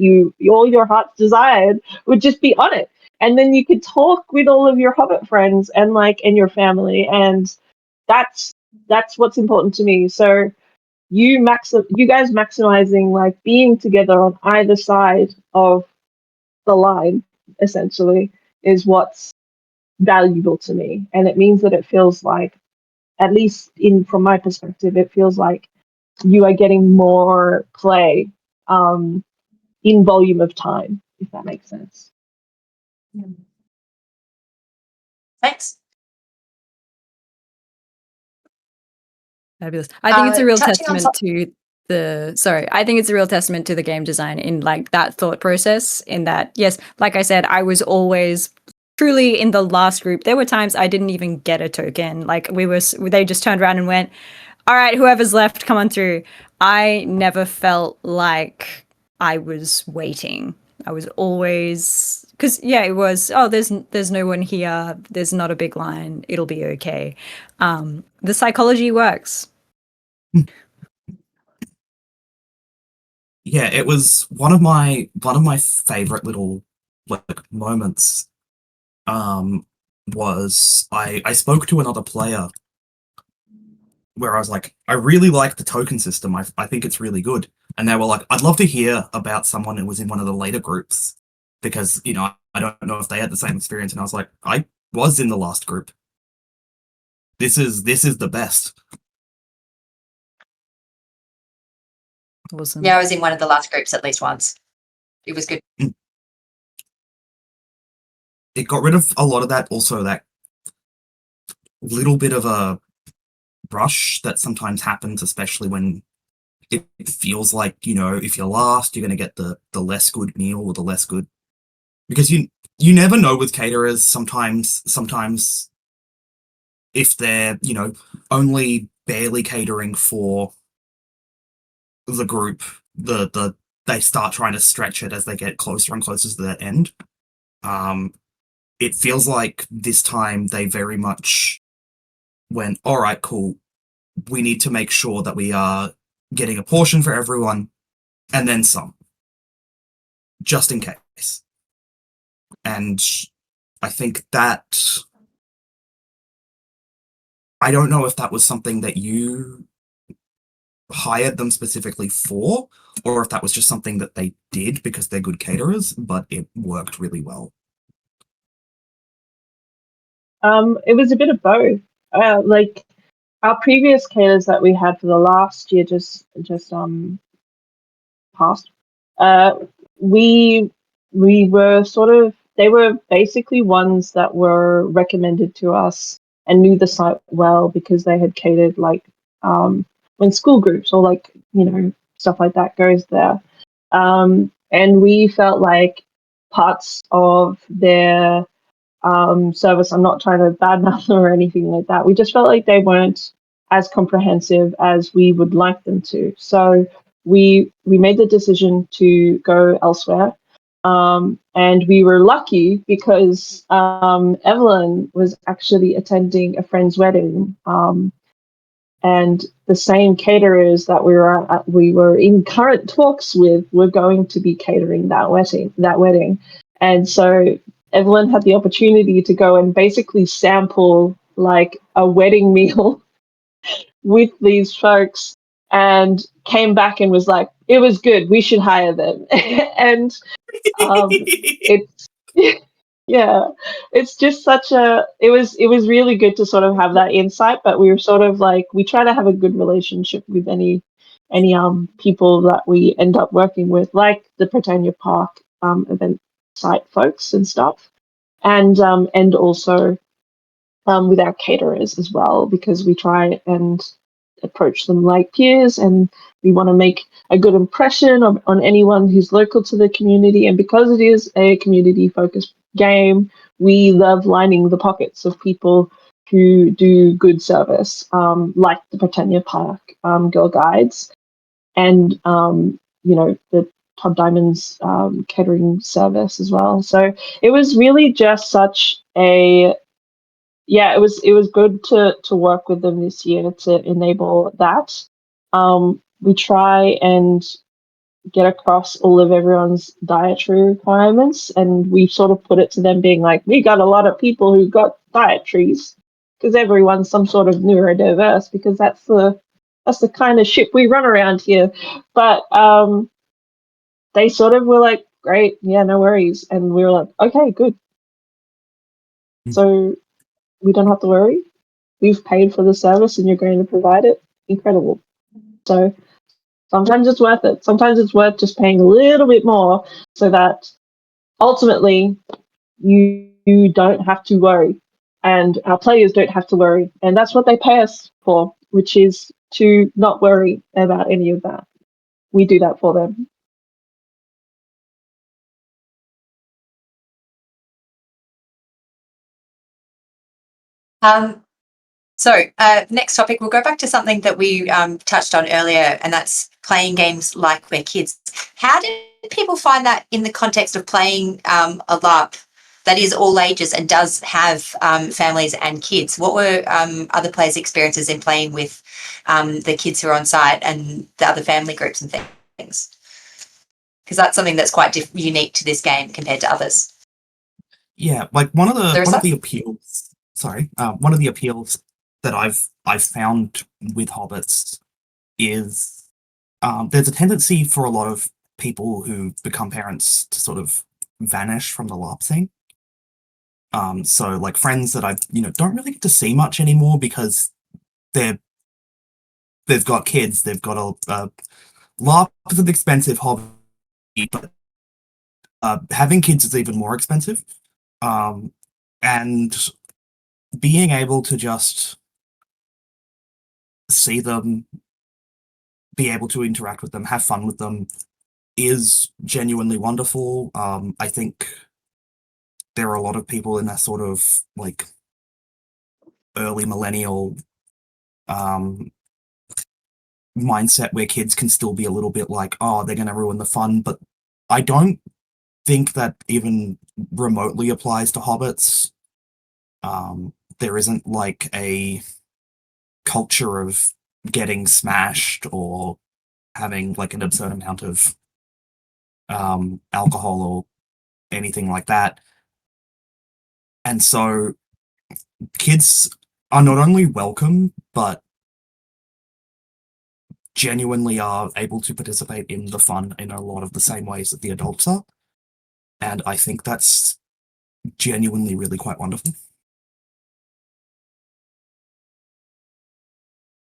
all your hearts desired would just be on it. And then you could talk with all of your Hobbit friends and your family, and that's what's important to me. So you guys maximizing like being together on either side of the line, essentially, is what's valuable to me. And it means that it feels like, at least from my perspective, it feels like you are getting more play in volume of time, if that makes sense. Thanks. Fabulous. I think it's a real touching on testament to I think it's a real testament to the game design in like that thought process, in that, yes, like I said, I was always truly in the last group. There were times I didn't even get a token. Like they just turned around and went, all right, whoever's left, come on through. I never felt like I was waiting. I was always, because it was, oh, there's no one here. There's not a big line. It'll be okay. The psychology works. Yeah, it was one of my favorite little like moments. Was I spoke to another player where I was like, I really like the token system. I think it's really good. And they were like, I'd love to hear about someone who was in one of the later groups, because, you know, I don't know if they had the same experience. And I was like, I was in the last group. This is the best. Awesome. Yeah, I was in one of the last groups at least once. It was good. It got rid of a lot of that, also that little bit of a rush that sometimes happens, especially when it feels like, you know, if you're last, you're going to get the less good meal or the less good because you never know with caterers. Sometimes if they're only barely catering for the group, they start trying to stretch it as they get closer and closer to the end. It feels like this time they very much went, all right, cool. We need to make sure that we are getting a portion for everyone and then some, just in case. And I think that, I don't know if that was something that you hired them specifically for, or if that was just something that they did because they're good caterers, but it worked really well. It was a bit of both. Like our previous caterers that we had for the last year just passed. We were sort of, they were basically ones that were recommended to us and knew the site well because they had catered like when school groups or like stuff like that goes there. And we felt like parts of their service, I'm not trying to badmouth them or anything like that. We just felt like they weren't as comprehensive as we would like them to. So we made the decision to go elsewhere. And we were lucky because Evelyn was actually attending a friend's wedding. And the same caterers that we were in current talks with were going to be catering that wedding. And so Evelyn had the opportunity to go and basically sample like a wedding meal with these folks and came back and was like, it was good, we should hire them. And it's yeah, it's just such a it was really good to sort of have that insight, but we were sort of like, we try to have a good relationship with any people that we end up working with, like the Britannia Park event site folks and stuff, and also with our caterers as well, because we try and approach them like peers, and we want to make a good impression on anyone who's local to the community. And because it is a community focused game, we love lining the pockets of people who do good service, like the Britannia Park Girl Guides, and the Todd Diamond's catering service as well. So it was really just such a it was good to work with them this year to enable that. We try and get across all of everyone's dietary requirements, and we sort of put it to them being like, we got a lot of people who got dietaries because everyone's some sort of neurodiverse, because that's the kind of ship we run around here. But they sort of were like, great, yeah, no worries. And we were like, okay, good. So we don't have to worry. We've paid for the service and you're going to provide it. Incredible. So sometimes it's worth it. Sometimes it's worth just paying a little bit more so that ultimately you don't have to worry, and our players don't have to worry. And that's what they pay us for, which is to not worry about any of that. We do that for them. So next topic, we'll go back to something that we touched on earlier, and that's playing games like we're kids. How did people find that in the context of playing a LARP that is all ages and does have families and kids? What were other players' experiences in playing with the kids who are on site and the other family groups and things? Because that's something that's quite unique to this game compared to others. Yeah, like one of the appeals. Sorry, one of the appeals that I've found with Hobbits is there's a tendency for a lot of people who become parents to sort of vanish from the LARP scene. So like friends that I don't really get to see much anymore because they've got kids, they've got a LARP is an expensive hobby, but having kids is even more expensive. And being able to just see them, be able to interact with them, have fun with them is genuinely wonderful. I think there are a lot of people in that sort of like early millennial mindset where kids can still be a little bit like, oh, they're going to ruin the fun. But I don't think that even remotely applies to Hobbits. There isn't like a culture of getting smashed or having like an absurd amount of alcohol or anything like that. And so kids are not only welcome, but genuinely are able to participate in the fun in a lot of the same ways that the adults are. And I think that's genuinely really quite wonderful.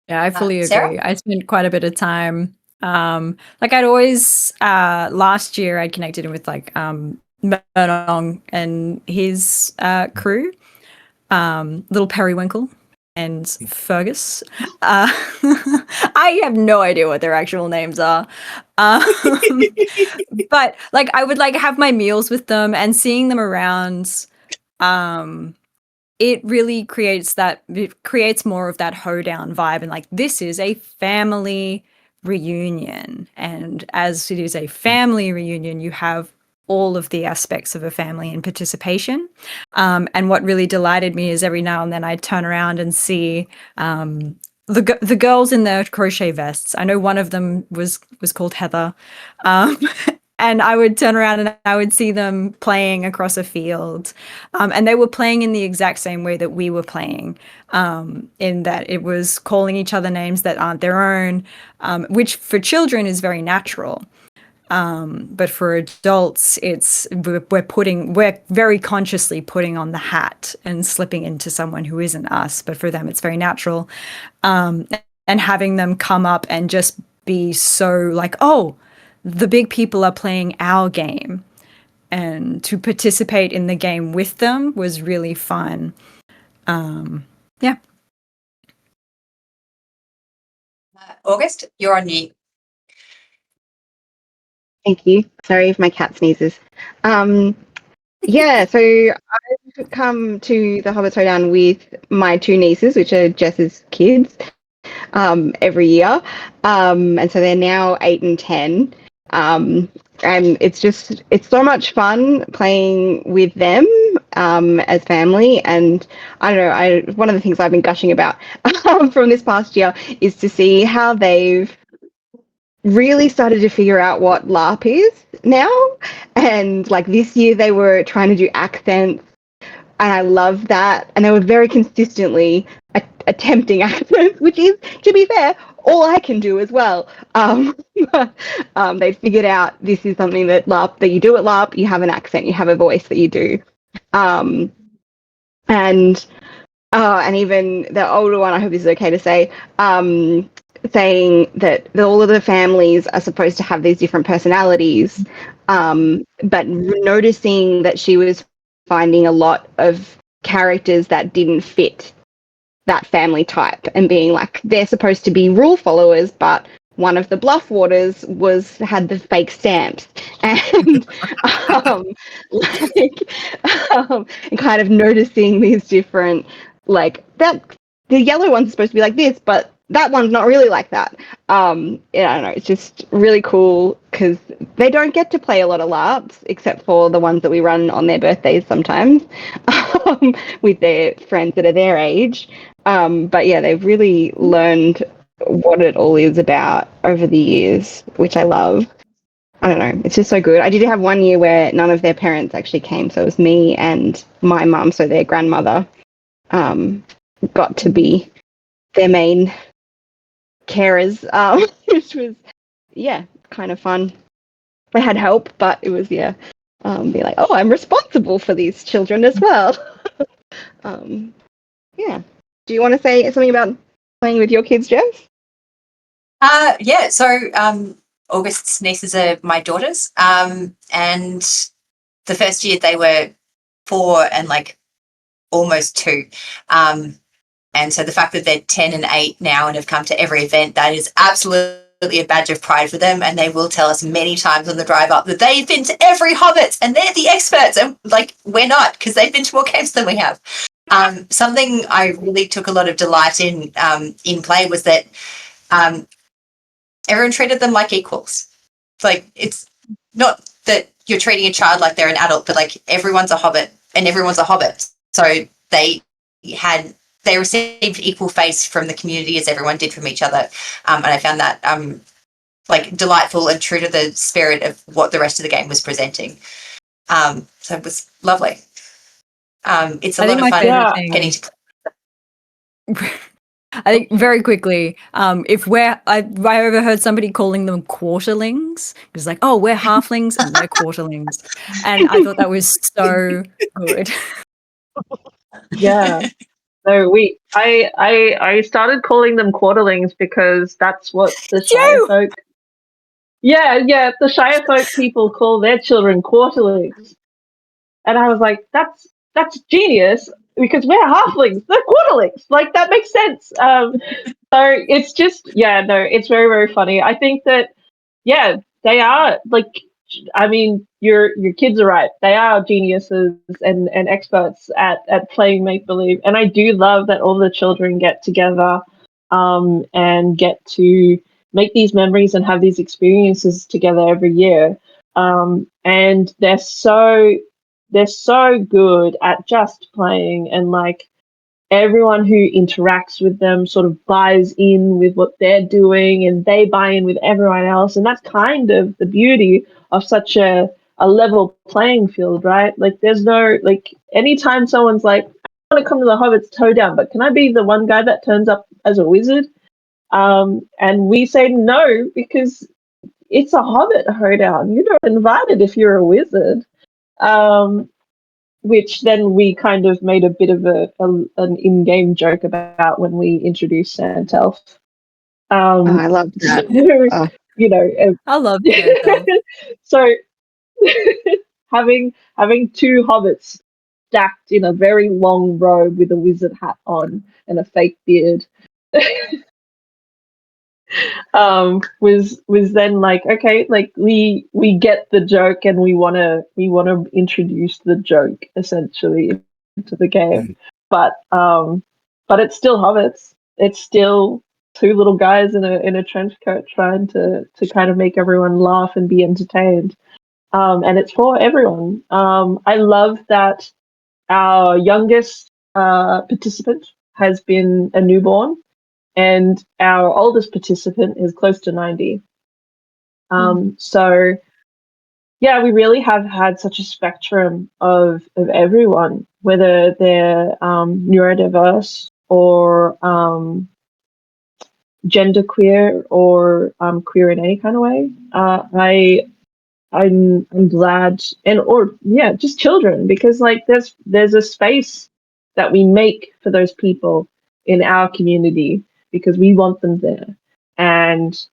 Yeah, I fully Sarah? agree. I spent quite a bit of time. Like I'd always last year I connected with like Murnong and his crew, Little Periwinkle and Fergus. I have no idea what their actual names are. But like I would like have my meals with them and seeing them around. It really creates more of that hoedown vibe, and like this is a family reunion, and as it is a family reunion you have all of the aspects of a family in participation, and what really delighted me is every now and then I'd turn around and see the girls in their crochet vests. I know one of them was called Heather, and I would turn around and I would see them playing across a field. And they were playing in the exact same way that we were playing, in that it was calling each other names that aren't their own, which for children is very natural. But for adults, we're very consciously putting on the hat and slipping into someone who isn't us. But for them, it's very natural. And having them come up and just be so like, oh, the big people are playing our game, and to participate in the game with them was really fun. Yeah. August, you're on mute. Thank you. Sorry if my cat sneezes. Yeah, so I've come to the Hobbits Hoedown with my two nieces, which are Jess's kids, every year. And so they're now 8 and 10. And it's so much fun playing with them as family. And I don't know, one of the things I've been gushing about from this past year is to see how they've really started to figure out what LARP is now. And like this year they were trying to do accents, and I love that. And they were very consistently attempting accents, which is, to be fair, all I can do as well. They figured out this is something that you do at LARP. You have an accent, you have a voice that you do. And even the older one, I hope this is okay to say, saying that all of the families are supposed to have these different personalities, but noticing that she was finding a lot of characters that didn't fit that family type, and being like, they're supposed to be rule followers, but one of the Bluffwaters had the fake stamps, and and kind of noticing these different, like, that the yellow one's supposed to be like this, but that one's not really like that. I don't know, it's just really cool because they don't get to play a lot of LARPs except for the ones that we run on their birthdays sometimes, with their friends that are their age. But yeah, they've really learned what it all is about over the years, which I love. I don't know, it's just so good. I did have one year where none of their parents actually came, so it was me and my mum, so their grandmother, got to be their main carers, which was, yeah, kind of fun. I had help, but it was, yeah, be like, oh, I'm responsible for these children as well. Yeah. Do you want to say something about playing with your kids, Jess? Yeah, so August's nieces are my daughters, and the first year they were 4 and like almost 2. And so the fact that they're 10 and 8 now and have come to every event, that is absolutely a badge of pride for them, and they will tell us many times on the drive up that they've been to every Hobbit and they're the experts, and like we're not, because they've been to more games than we have. Something I really took a lot of delight in play was that everyone treated them like equals. Like, it's not that you're treating a child like they're an adult, but like everyone's a Hobbit and everyone's a Hobbit. So they received equal face from the community as everyone did from each other. And I found that like delightful and true to the spirit of what the rest of the game was presenting. So it was lovely. It's a lot of fun getting to play. I think very quickly, I overheard somebody calling them quarterlings. It was like, oh, we're halflings and we're quarterlings. And I thought that was so good. Yeah. So I started calling them quarterlings because that's what the Shire folk. Yeah, the Shire folk people call their children quarterlings. And I was like, that's genius, because we're halflings, they're quarterlings. Like, that makes sense. So it's just, it's very, very funny. I think that, they are, like, I mean, your kids are right. They are geniuses and experts at playing make-believe. And I do love that all the children get together and get to make these memories and have these experiences together every year. And they're so good at just playing, and like everyone who interacts with them sort of buys in with what they're doing, and they buy in with everyone else. And that's kind of the beauty of such a level playing field, right? Like, there's no, like, anytime someone's like, I want to come to the Hobbits Hoedown, but can I be the one guy that turns up as a wizard? And we say no, because it's a Hobbit Hoedown. You're not invited if you're a wizard. Which then we kind of made a bit of an in-game joke about when we introduced Santelf. I love that. You know, I love Santelf. So having two hobbits stacked in a very long row with a wizard hat on and a fake beard was then like, okay, like we get the joke, and we want to introduce the joke essentially into the game. But it's still hobbits. It's still two little guys in a trench coat trying to kind of make everyone laugh and be entertained. And it's for everyone. I love that our youngest participant has been a newborn, and our oldest participant is close to 90. So, yeah, we really have had such a spectrum of everyone, whether they're neurodiverse or genderqueer or queer in any kind of way. I'm glad, just children, because like there's a space that we make for those people in our community because we want them there, and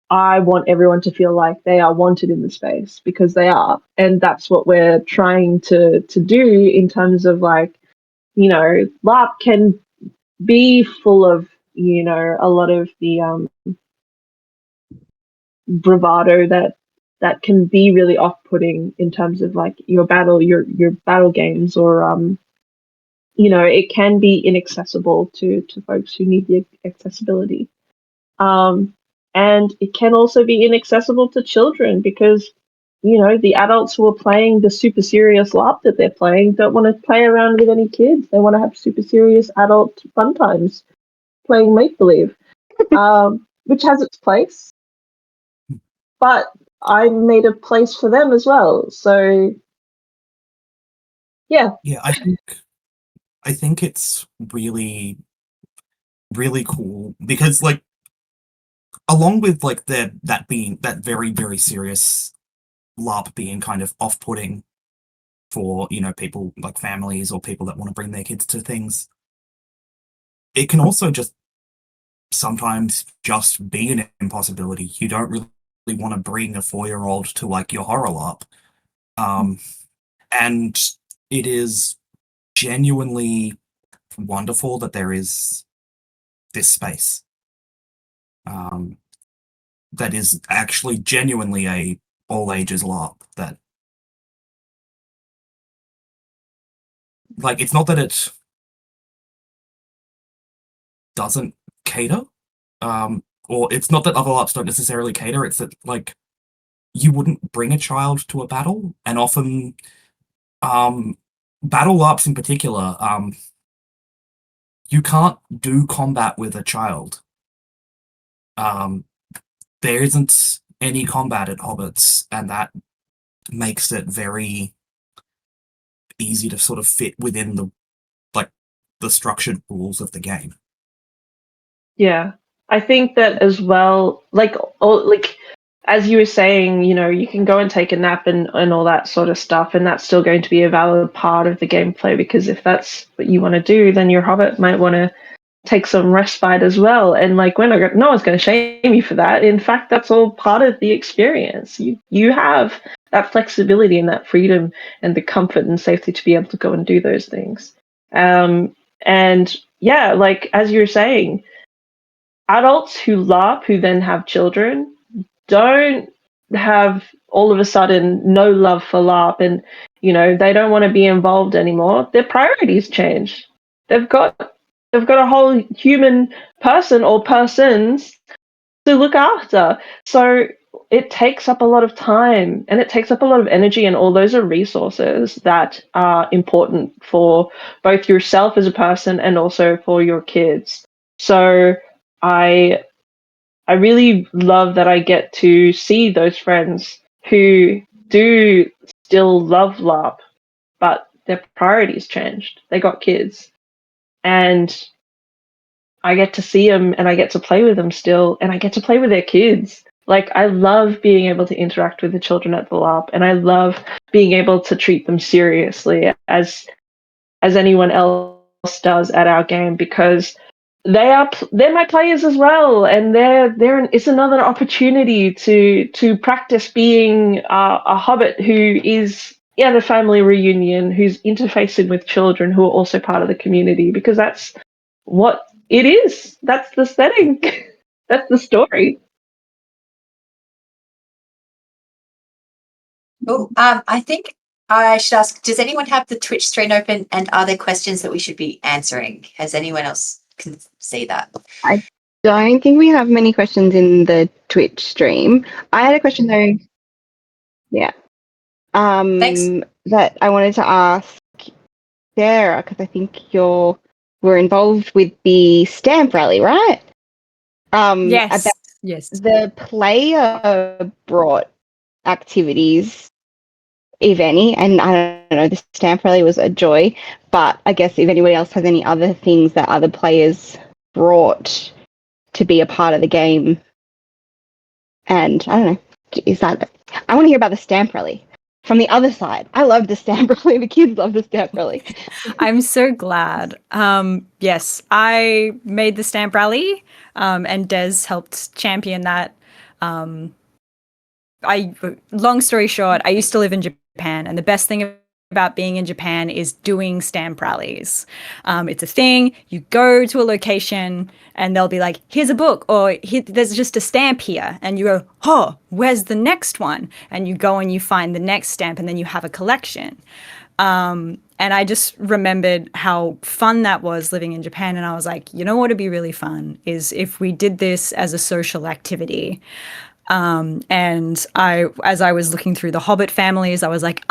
I want everyone to feel like they are wanted in the space, because they are, and that's what we're trying to do in terms of, like, you know, LARP can be full of, you know, a lot of the bravado that can be really off-putting in terms of like your battle games, or you know, it can be inaccessible to folks who need the accessibility. And it can also be inaccessible to children, because, you know, the adults who are playing the super serious LARP that they're playing don't want to play around with any kids. They want to have super serious adult fun times playing make-believe, which has its place. But I made a place for them as well. So, yeah. Yeah, I think it's really, really cool, because, like, along with like that being that very, very serious LARP being kind of off-putting for, you know, people like families or people that want to bring their kids to things, it can also just sometimes just be an impossibility. You don't really want to bring a 4-year-old to like your horror LARP. And it is genuinely wonderful that there is this space. that is actually genuinely a all ages LARP. That, like, it's not that it doesn't cater, or it's not that other LARPs don't necessarily cater. It's that, like, you wouldn't bring a child to a battle, and often, battle LARPs in particular, you can't do combat with a child. There isn't any combat at Hobbits, and that makes it very easy to sort of fit within the structured rules of the game. Yeah, I think that as well. Like as you were saying, you can go and take a nap and all that sort of stuff, and that's still going to be a valid part of the gameplay, because if that's what you want to do, then your Hobbit might want to take some respite as well. And like, no one's going to shame you for that. In fact, that's all part of the experience. You have that flexibility and that freedom and the comfort and safety to be able to go and do those things. And yeah, like as you were saying, adults who LARP who then have children don't have all of a sudden no love for LARP, and they don't want to be involved anymore. Their priorities change. They've got a whole human person or persons to look after. So it takes up a lot of time, and it takes up a lot of energy, and all those are resources that are important for both yourself as a person and also for your kids. So I really love that I get to see those friends who do still love LARP, but their priorities changed. They got kids. And I get to see them, and I get to play with them still, and I get to play with their kids. Like, I love being able to interact with the children at the LARP, and I love being able to treat them seriously as anyone else does at our game, because they're my players as well, and it's another opportunity to practice being a hobbit who is at a family reunion, who's interfacing with children who are also part of the community, because that's what it is. That's the setting. That's the story. Oh, I think I should ask, does anyone have the Twitch screen open, and are there questions that we should be answering? Has anyone else can see that? I don't think we have many questions in the Twitch stream. I had a question though. Yeah. Thanks. That I wanted to ask Sarah, because I think we're involved with the stamp rally, right? Yes. About Yes. the player brought activities, if any, and I don't know, the stamp rally was a joy, but I guess if anybody else has any other things that other players brought to be a part of the game, and I don't know, I want to hear about the stamp rally from the other side. I love the stamp rally. The kids love the stamp rally. I'm so glad. Yes, I made the stamp rally, and Des helped champion that. Long story short, I used to live in Japan, and the best thing about being in Japan is doing stamp rallies. It's a thing. You go to a location, and they'll be like, "Here's a book," or "There's just a stamp here," and you go, "Oh, where's the next one?" And you go and you find the next stamp, and then you have a collection. And I just remembered how fun that was living in Japan, and I was like, you know what would be really fun is if we did this as a social activity. And as I was looking through the Hobbit families, I was like,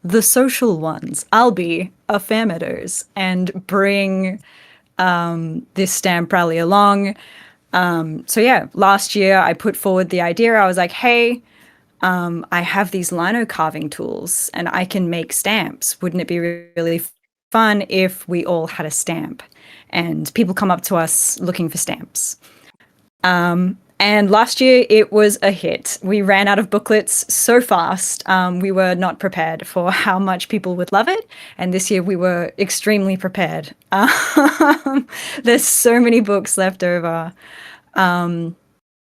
the social ones. I'll be a Fairmeadows and bring this stamp rally along. So yeah, last year I put forward the idea. I was like, hey, I have these lino carving tools and I can make stamps. Wouldn't it be really fun if we all had a stamp? And people come up to us looking for stamps. And last year it was a hit. We ran out of booklets so fast. We were not prepared for how much people would love it. And this year we were extremely prepared. There's so many books left over. But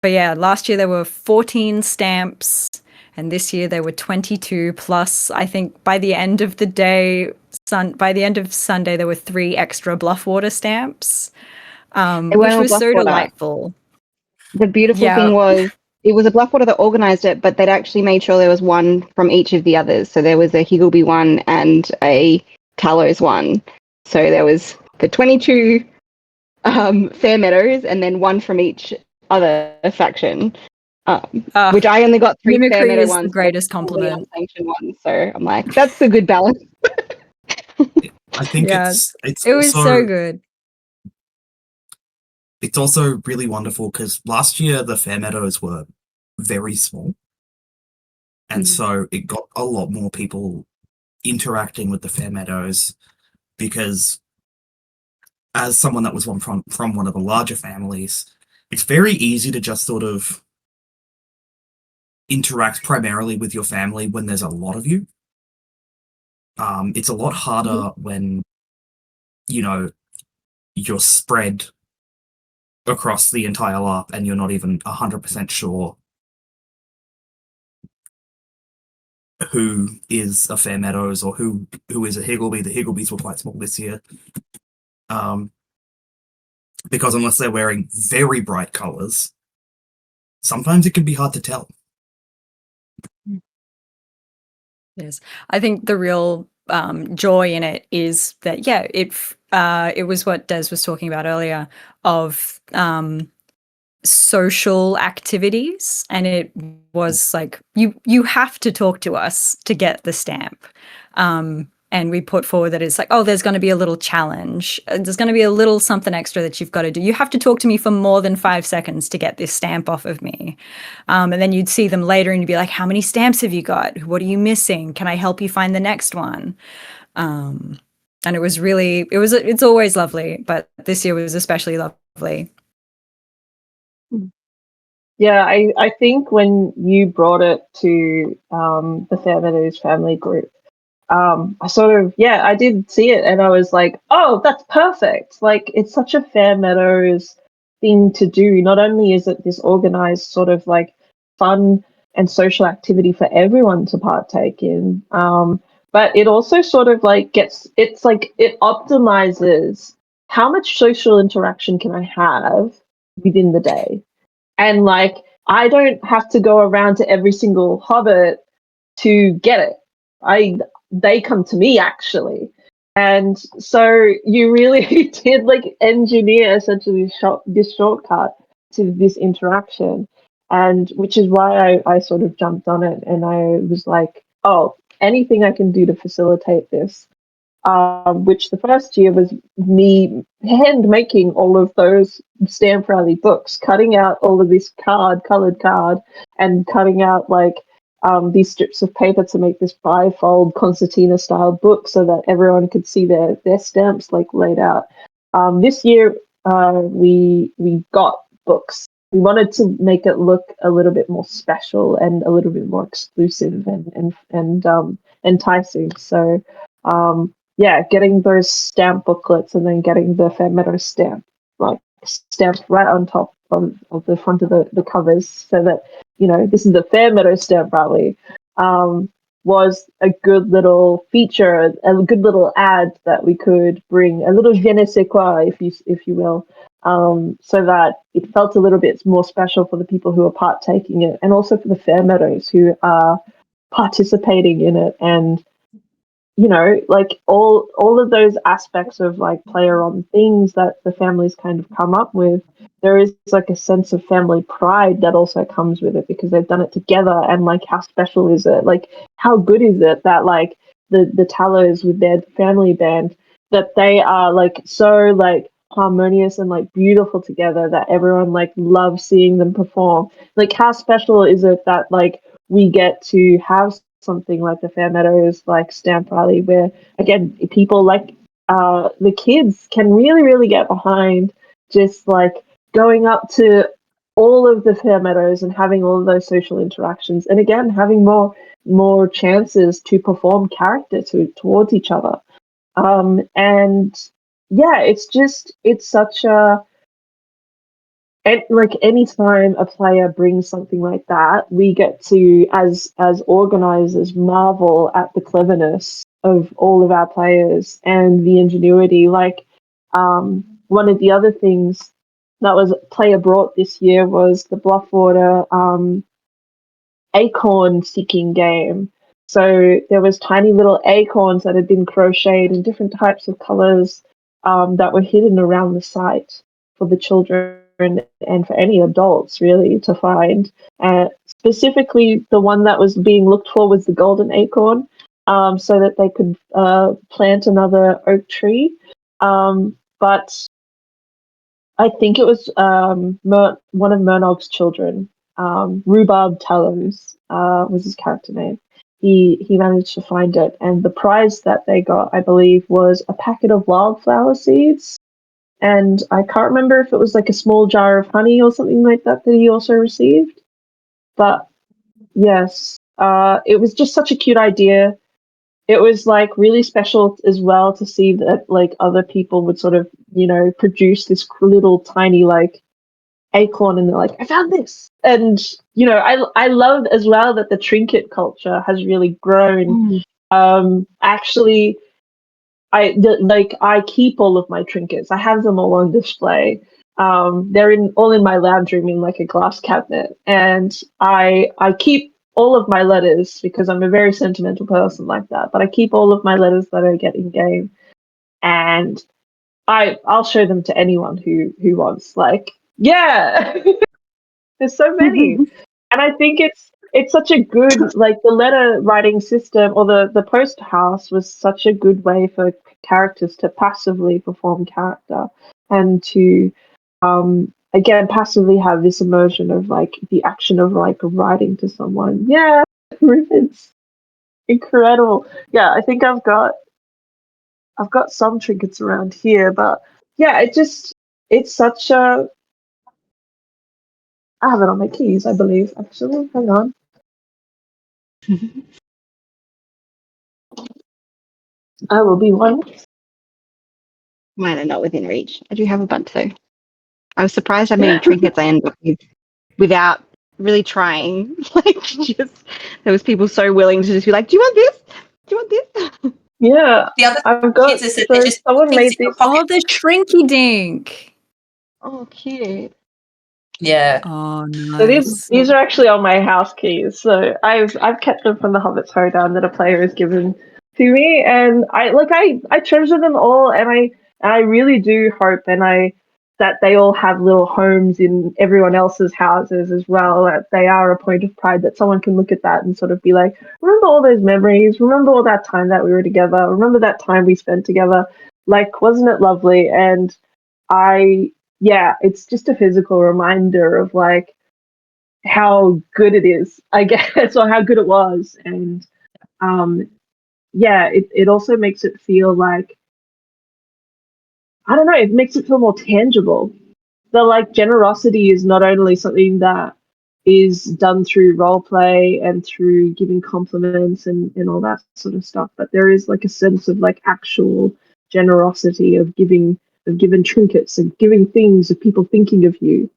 yeah, last year there were 14 stamps. And this year there were 22 plus. I think by the end of the day, by the end of Sunday, there were 3 extra Bluffwater stamps, which was so delightful. The beautiful thing was it was a Bluffwater that organised it, but they'd actually made sure there was one from each of the others. So there was a Higgleby one and a Talos one. So there was the 22 Fairmeadows and then one from each other faction. Which I only got 3 Mimicry Fairmeadow is ones. the greatest all the compliment. unsanctioned ones. So I'm like, that's a good balance. I think Yeah, it's it was also, so good. it's also really wonderful because last year the Fairmeadows were very small. And so it got a lot more people interacting with the Fairmeadows because as someone that was from one of the larger families, it's very easy to just sort of interact primarily with your family when there's a lot of you. It's a lot harder when, you know, you're spread across the entire LARP and you're not even 100% sure who is a Fairmeadows or who is a Higgleby. The Higglebys were quite small this year. Because unless they're wearing very bright colours, sometimes it can be hard to tell. Yes, I think the real joy in it is that it was what Des was talking about earlier of social activities, and it was like you have to talk to us to get the stamp. And we put forward that it's like, oh, there's going to be a little challenge. There's going to be a little something extra that you've got to do. You have to talk to me for more than 5 seconds to get this stamp off of me. And then you'd see them later and you'd be like, how many stamps have you got? What are you missing? Can I help you find the next one? And it was really, it's always lovely, but this year was especially lovely. Yeah, I think when you brought it to the Fairmeadows family group, I sort of, I did see it and I was like, oh, that's perfect. Like, it's such a Fairmeadows thing to do. Not only is it this organized sort of like fun and social activity for everyone to partake in, but it also sort of like it optimizes how much social interaction can I have within the day. And like, I don't have to go around to every single Hobbit to get it. They come to me actually. And so you really did like engineer essentially this shortcut to this interaction. And which is why I sort of jumped on it and I was like, oh, anything I can do to facilitate this. Which the first year was me hand making all of those Stamp Rally books, cutting out all of this colored card, and cutting out like these strips of paper to make this bifold concertina style book so that everyone could see their stamps like laid out. This year we got books. We wanted to make it look a little bit more special and a little bit more exclusive and enticing. So getting those stamp booklets and then getting the Fairmeadow stamp like stamped right on top of the front of the covers so that, you know, this is the Fairmeadow Stamp Rally, was a good little feature, a good little ad that we could bring, a little je ne sais quoi, if you will, so that it felt a little bit more special for the people who are partaking in it, and also for the Fairmeadows who are participating in it. And you know, like all of those aspects of like player on things that the families kind of come up with, there is like a sense of family pride that also comes with it because they've done it together. And like, how special is it? Like, how good is it that like the Talos with their family band, that they are like so like harmonious and like beautiful together that everyone like loves seeing them perform. Like, how special is it that like we get to have something like the Fairmeadows like Stamp Rally where again people like the kids can really get behind just like going up to all of the Fairmeadows and having all of those social interactions, and again having more chances to perform character towards each other. And yeah, it's such a, and like anytime a player brings something like that, we get to, as organizers, marvel at the cleverness of all of our players and the ingenuity. Like, one of the other things that was player brought this year was the Bluffwater acorn seeking game. So there was tiny little acorns that had been crocheted in different types of colors that were hidden around the site for the children and for any adults really to find. Specifically, the one that was being looked for was the golden acorn, so that they could plant another oak tree. But I think it was one of Murnog's children, Rhubarb Tallows was his character name. He managed to find it, and the prize that they got, I believe, was a packet of wildflower seeds. And I can't remember if it was like a small jar of honey or something like that that he also received. But yes, it was just such a cute idea. It was like really special as well to see that like other people would sort of, produce this little tiny like acorn and they're like, I found this. And, I love as well that the trinket culture has really grown. Actually, I keep all of my trinkets. I have them all on display. They're all in my lounge room in like a glass cabinet, and I keep all of my letters because I'm a very sentimental person like that. But I keep all of my letters that I get in game, and I'll show them to anyone who wants. Like, yeah, there's so many, and I think it's such a good like the letter writing system or the post house was such a good way for characters to passively perform character and to again passively have this immersion of like the action of like writing to someone. Yeah, ribbons, incredible. Yeah, I think I've got some trinkets around here, but yeah, it's such a. I have it on my keys, I believe. Actually, hang on. I will be one. Mine are not within reach. I do have a bunch though. I was surprised how many trinkets I ended up with without really trying. Like, just there was people so willing to just be like, "Do you want this? Do you want this?" Yeah, The other I've got. kids is that So they just put someone things made in your this. pocket. Oh, the Shrinky Dink. Oh, cute. Yeah. Oh, So nice. these are actually on my house keys. So I've kept them from the Hobbits Hoedown that a player has given to me, and I treasure them all, and I really do hope that they all have little homes in everyone else's houses as well. That they are a point of pride. That someone can look at that and sort of be like, remember all those memories. Remember all that time that we were together. Remember that time we spent together. Like, wasn't it lovely? And yeah, it's just a physical reminder of like how good it is, I guess, or how good it was. And yeah, it also makes it feel like, I don't know, it makes it feel more tangible. The like generosity is not only something that is done through role play and through giving compliments and all that sort of stuff, but there is like a sense of like actual generosity of giving trinkets and giving things of people thinking of you.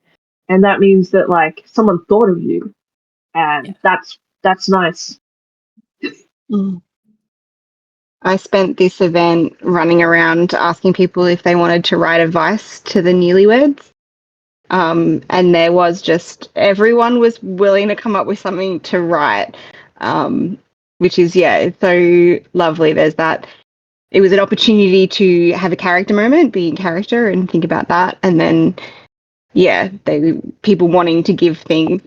And that means that like someone thought of you, and that's nice. Mm. I spent this event running around asking people if they wanted to write advice to the newlyweds. And there was just everyone was willing to come up with something to write, which is, yeah, it's so lovely. There's that. It was an opportunity to have a character moment, be in character, and think about that. And then, yeah, people wanting to give things.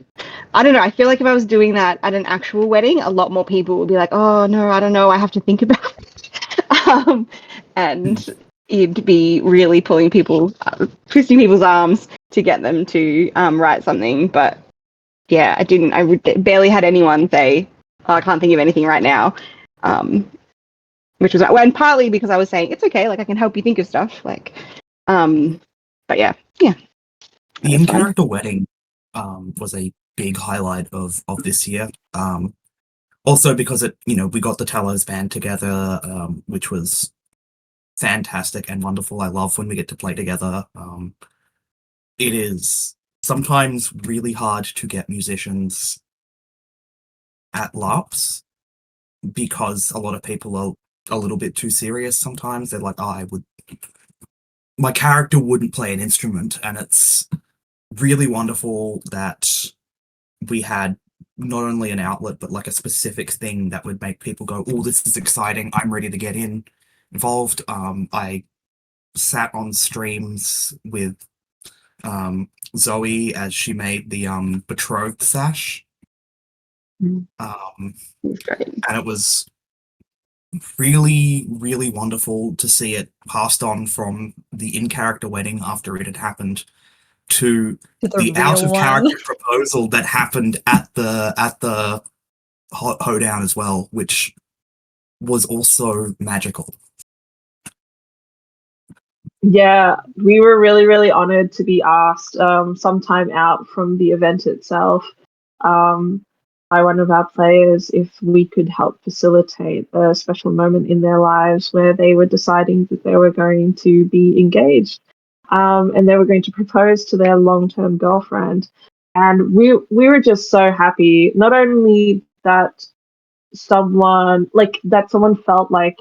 I don't know. I feel like if I was doing that at an actual wedding, a lot more people would be like, "Oh no, I don't know. I have to think about it," and it'd be really twisting people's arms to get them to write something. But yeah, I didn't. Barely had anyone say, "Oh, I can't think of anything right now," which was and partly because I was saying it's okay. Like I can help you think of stuff. Like, but yeah. The in-character wedding was a big highlight of this year. Also because we got the Talos band together, which was fantastic and wonderful. I love when we get to play together. It is sometimes really hard to get musicians at LARPs because a lot of people are a little bit too serious sometimes. They're like, oh, my character wouldn't play an instrument, and it's really wonderful that we had not only an outlet but like a specific thing that would make people go, "Oh, this is exciting! I'm ready to get involved." I sat on streams with Zoe as she made the betrothed sash, Mm. and Great. it was really, really wonderful to see it passed on from the in-character wedding after it had happened to The the real out-of-character one. proposal that happened at the Hoedown as well, which was also magical. Yeah, we were really, really honored to be asked sometime out from the event itself by one of our players if we could help facilitate a special moment in their lives where they were deciding that they were going to be engaged and they were going to propose to their long-term girlfriend. And we were just so happy, not only that someone felt like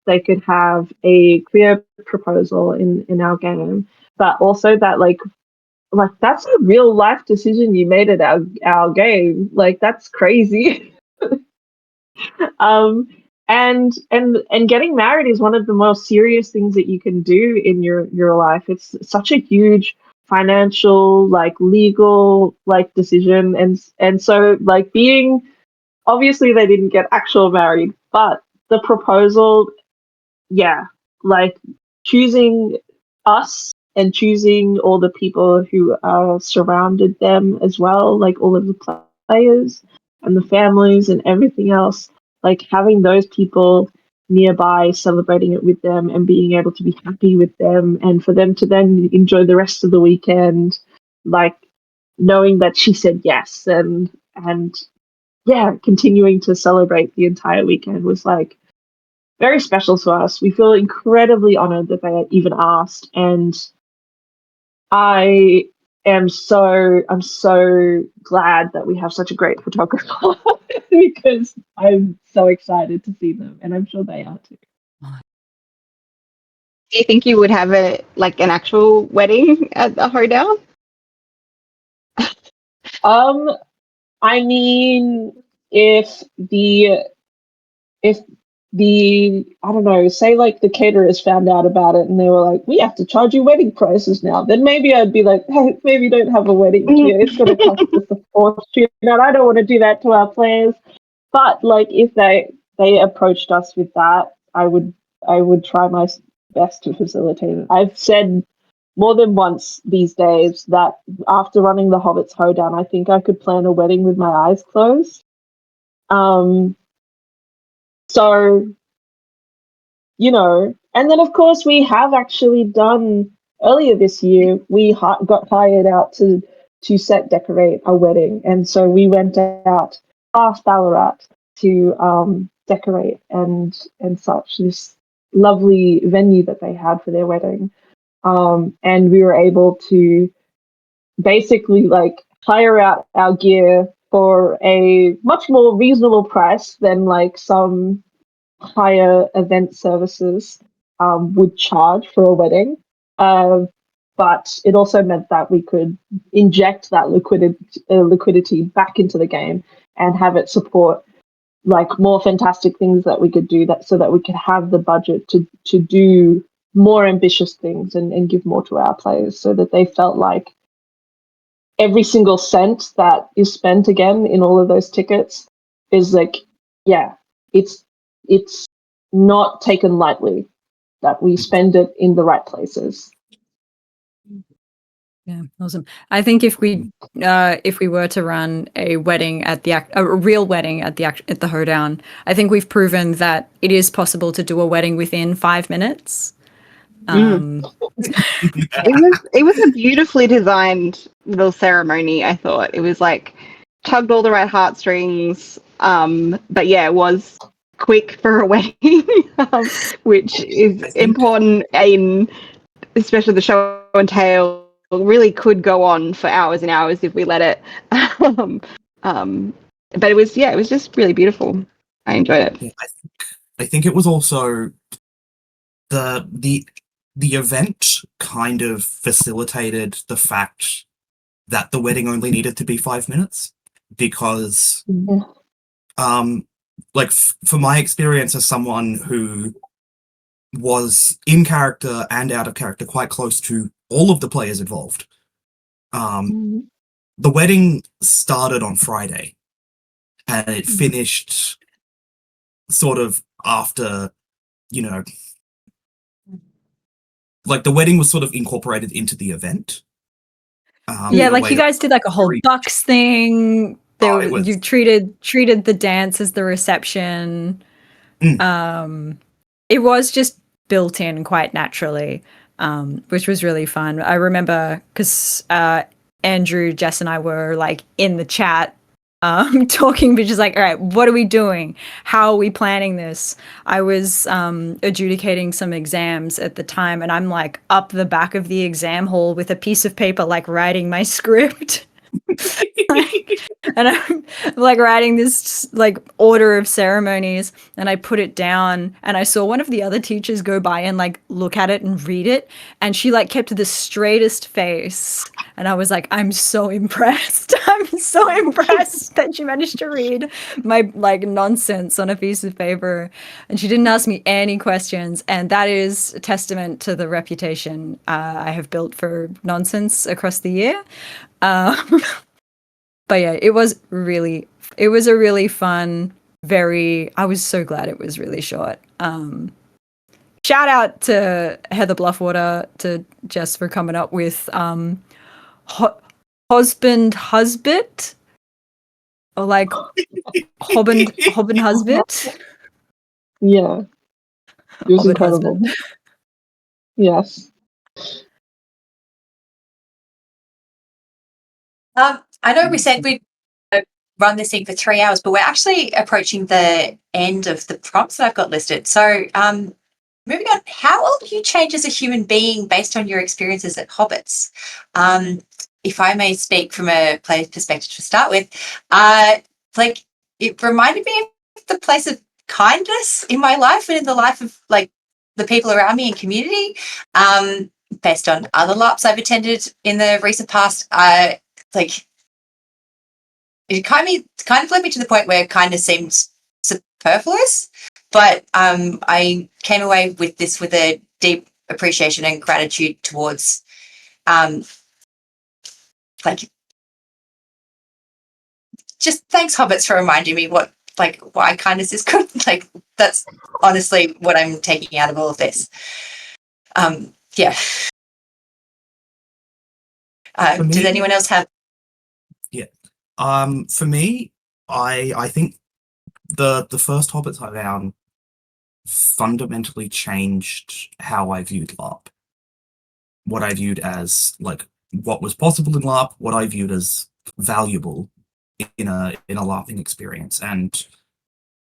they could have a clear proposal in our game, but also that like that's a real life decision you made at our game. Like that's crazy. um and getting married is one of the most serious things that you can do in your life. It's such a huge financial, like legal, like decision, and so like being, obviously they didn't get actual married, but the proposal, yeah, like choosing us and choosing all the people who surrounded them as well, like all of the players and the families and everything else, like having those people nearby, celebrating it with them and being able to be happy with them, and for them to then enjoy the rest of the weekend, like knowing that she said yes, and yeah, continuing to celebrate the entire weekend was like very special to us. We feel incredibly honored that they even asked, and I'm so glad that we have such a great photographer because I'm so excited to see them, and I'm sure they are too. Do you think you would have an actual wedding at the Hoedown? I mean, if the if the I don't know, say like the caterers found out about it and they were like, we have to charge you wedding prices now, then maybe I'd be like, hey, maybe don't have a wedding here. It's going to cost us a fortune, and I don't want to do that to our players. But like, if they approached us with that, I would try my best to facilitate it. I've said more than once these days that after running the Hobbits Hoedown, I think I could plan a wedding with my eyes closed. So, and then of course we have actually done earlier this year. We got hired out to set decorate a wedding, and so we went out past Ballarat to decorate and such this lovely venue that they had for their wedding, and we were able to basically like hire out our gear for a much more reasonable price than like some higher event services would charge for a wedding. But it also meant that we could inject that liquidity back into the game and have it support like more fantastic things that we could do, that so that we could have the budget to do more ambitious things and give more to our players, so that they felt like every single cent that is spent again in all of those tickets is like, yeah, it's not taken lightly, that we spend it in the right places. Yeah, awesome. I think if we were to run a wedding at a real wedding at the Hoedown, I think we've proven that it is possible to do a wedding within 5 minutes. It was a beautifully designed little ceremony. I thought it was like tugged all the right heartstrings. But yeah, it was quick for a wedding, which is important in especially the show and tell. Really could go on for hours and hours if we let it. But it was just really beautiful. I enjoyed it. Yeah, I think it was also the the event kind of facilitated the fact that the wedding only needed to be 5 minutes, because for my experience as someone who was in character and out of character quite close to all of the players involved, the wedding started on Friday and it finished sort of after, like the wedding was sort of incorporated into the event. Yeah, like you guys did like a whole bucks thing. You treated the dance as the reception. It was just built in quite naturally, which was really fun. I remember because Andrew, Jess, and I were like in the chat talking, but just like, all right, what are we doing? How are we planning this? I was adjudicating some exams at the time, and I'm like up the back of the exam hall with a piece of paper, like writing my script. And I'm like writing this like order of ceremonies, and I put it down, and I saw one of the other teachers go by and like look at it and read it, and she like kept the straightest face, and I was like, I'm so impressed. I'm so impressed that she managed to read my like nonsense on a piece of paper, and she didn't ask me any questions, and that is a testament to the reputation I have built for nonsense across the year. But yeah, it was a really fun, I was so glad it was really short. Shout out to Heather Bluffwater, to Jess for coming up with husband, or like husband. Yeah, it was incredible. Husband. Yes. I know we said we'd run this thing for 3 hours, but we're actually approaching the end of the prompts that I've got listed. So moving on, how will you change as a human being based on your experiences at Hobbits? If I may speak from a player's perspective to start with, like it reminded me of the place of kindness in my life and in the life of like the people around me and community. Based on other LARPs I've attended in the recent past, like it kind of led me to the point where kindness seems superfluous, but I came away with this with a deep appreciation and gratitude towards like just thanks Hobbits for reminding me why kindness is good. Like that's honestly what I'm taking out of all of this. Yeah. Does anyone else have? Yeah. For me, I think the first Hobbits Hoedown fundamentally changed how I viewed LARP. What I viewed as like what was possible in LARP, what I viewed as valuable in a LARPing experience, and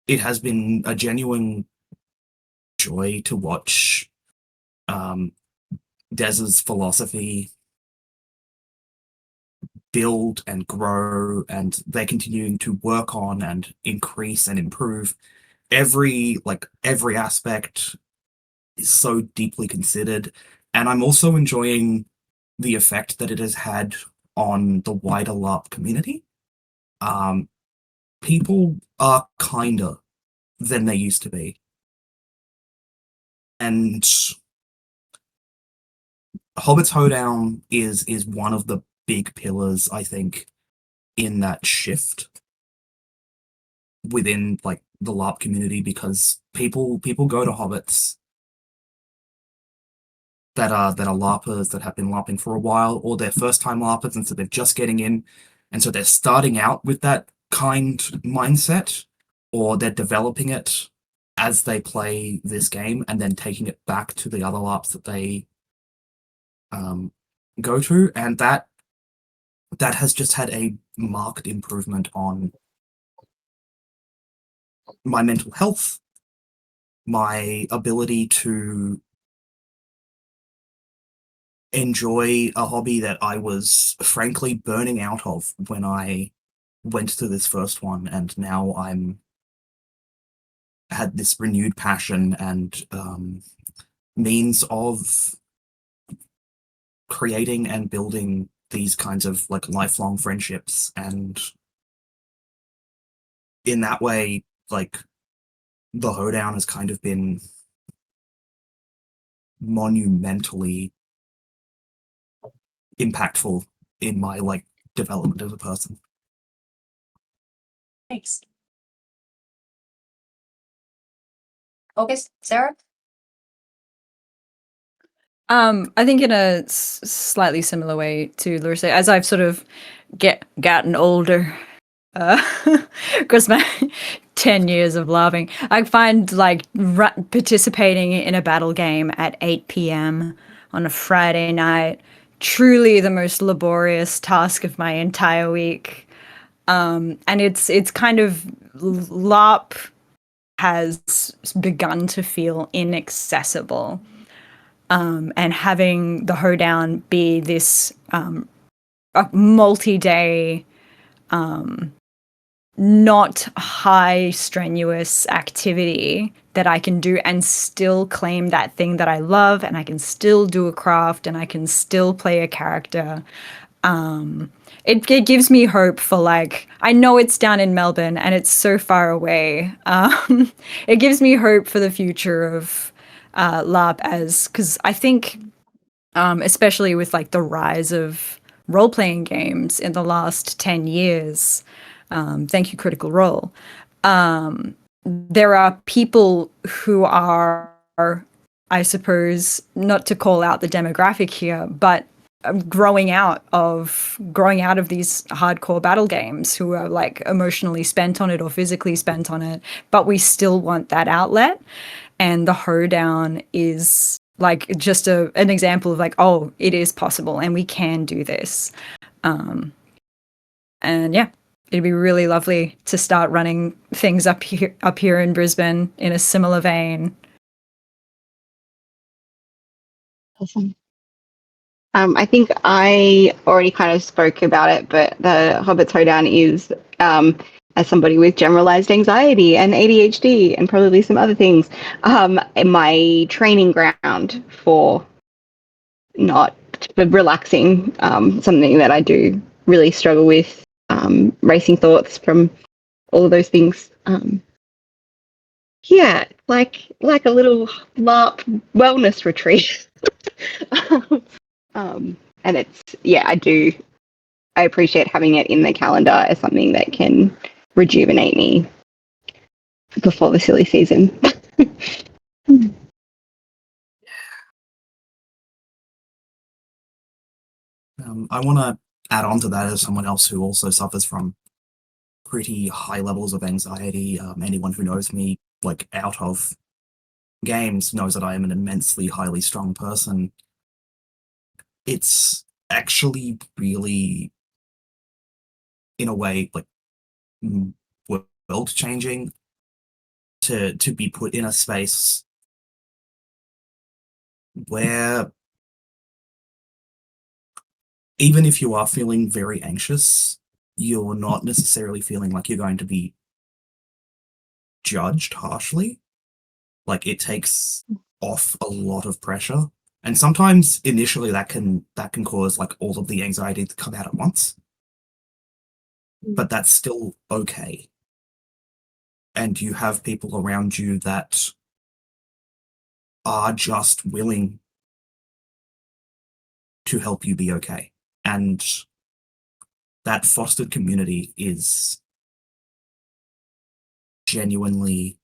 it has been a genuine joy to watch Des's philosophy build and grow, and they're continuing to work on and increase and improve. Every aspect is so deeply considered, and I'm also enjoying the effect that it has had on the wider LARP community. People are kinder than they used to be, and Hobbits Hoedown is one of the big pillars, I think, in that shift within like the LARP community, because people go to Hobbits that are LARPers that have been LARPing for a while, or they're first time LARPers, and so they're just getting in, and so they're starting out with that kind mindset, or they're developing it as they play this game and then taking it back to the other LARPs that they go to, and that has just had a marked improvement on my mental health, my ability to enjoy a hobby that I was frankly burning out of when I went to this first one, and now had this renewed passion and means of creating and building these kinds of like lifelong friendships, and in that way, like the Hoedown has kind of been monumentally impactful in my like development as a person. Thanks. August, Sarah? I think in a slightly similar way to Larissa, as I've sort of gotten older, because my 10 years of laughing, I find like participating in a battle game at 8 p.m. on a Friday night truly the most laborious task of my entire week. And it's kind of LARP has begun to feel inaccessible. And having the Hoedown be this a multi-day, not high strenuous activity that I can do and still claim that thing that I love, and I can still do a craft, and I can still play a character. It gives me hope for, like, I know it's down in Melbourne and it's so far away. It gives me hope for the future of LARP, because I think, especially with like the rise of role-playing games in the last 10 years, thank you, Critical Role, there are people who are, I suppose, not to call out the demographic here, but growing out of these hardcore battle games, who are like emotionally spent on it or physically spent on it, but we still want that outlet. And the Hoedown is like just an example of like, oh, it is possible and we can do this. And yeah, it'd be really lovely to start running things up here in Brisbane in a similar vein. Awesome. I think I already kind of spoke about it, but the Hobbits Hoedown is, as somebody with generalized anxiety and ADHD and probably some other things, my training ground for relaxing, something that I do really struggle with, racing thoughts from all of those things. Yeah, like a little LARP wellness retreat. And it's, yeah, I appreciate having it in the calendar as something that can rejuvenate me before the silly season. I want to add on to that as someone else who also suffers from pretty high levels of anxiety. Anyone who knows me, like, out of games knows that I am an immensely highly strung person. It's actually really, in a way, like, world-changing to be put in a space where even if you are feeling very anxious, you're not necessarily feeling like you're going to be judged harshly. Like, it takes off a lot of pressure. And sometimes initially that can cause like all of the anxiety to come out at once. But that's still okay. And you have people around you that are just willing to help you be okay. And that fostered community is genuinely,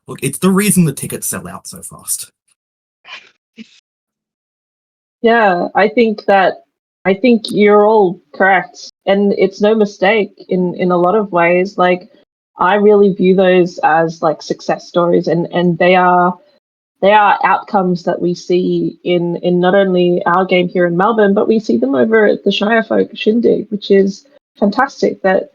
look, it's the reason the tickets sell out so fast. Yeah, I think you're all correct, and it's no mistake in a lot of ways. Like, I really view those as like success stories, and they are outcomes that we see in not only our game here in Melbourne, but we see them over at the Shire Folk Shindig, which is fantastic. That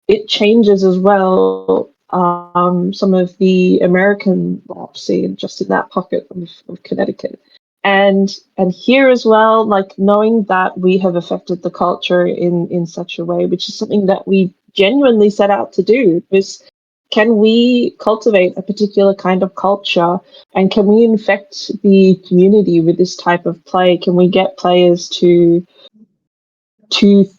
it changes as well. Some of the American LARP scene just in that pocket of Connecticut. And here as well, like, knowing that we have affected the culture in such a way, which is something that we genuinely set out to do, was can we cultivate a particular kind of culture, and can we infect the community with this type of play? Can we get players to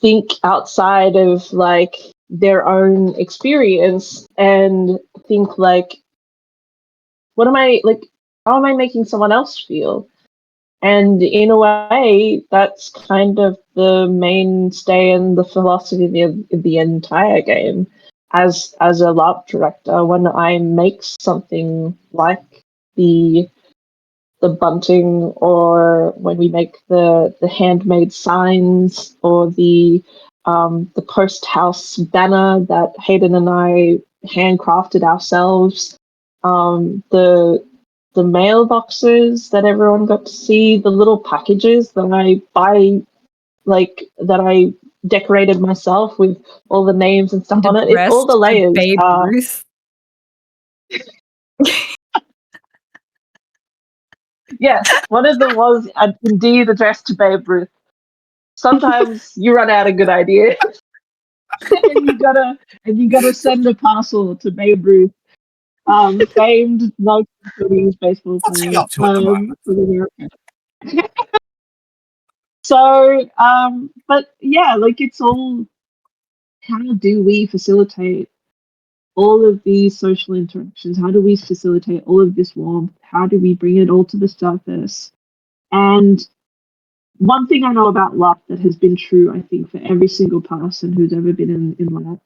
think outside of like their own experience and think like, what am I like? How am I making someone else feel? And in a way, that's kind of the mainstay and the philosophy of the entire game. As a LARP director, when I make something like the bunting, or when we make the handmade signs, or the post house banner that Hayden and I handcrafted ourselves, the mailboxes that everyone got to see, the little packages that I decorated myself with all the names and stuff on it. It's all the layers. Babe Ruth. Yes, one of them was indeed addressed to Babe Ruth. Sometimes you run out of good ideas, and you gotta send a parcel to Babe Ruth, famed 1930s baseball What's he player up to at the moment? for America. So, but yeah, like it's all, how do we facilitate all of these social interactions? How do we facilitate all of this warmth? How do we bring it all to the surface? And one thing I know about LARP that has been true, I think, for every single person who's ever been in LARP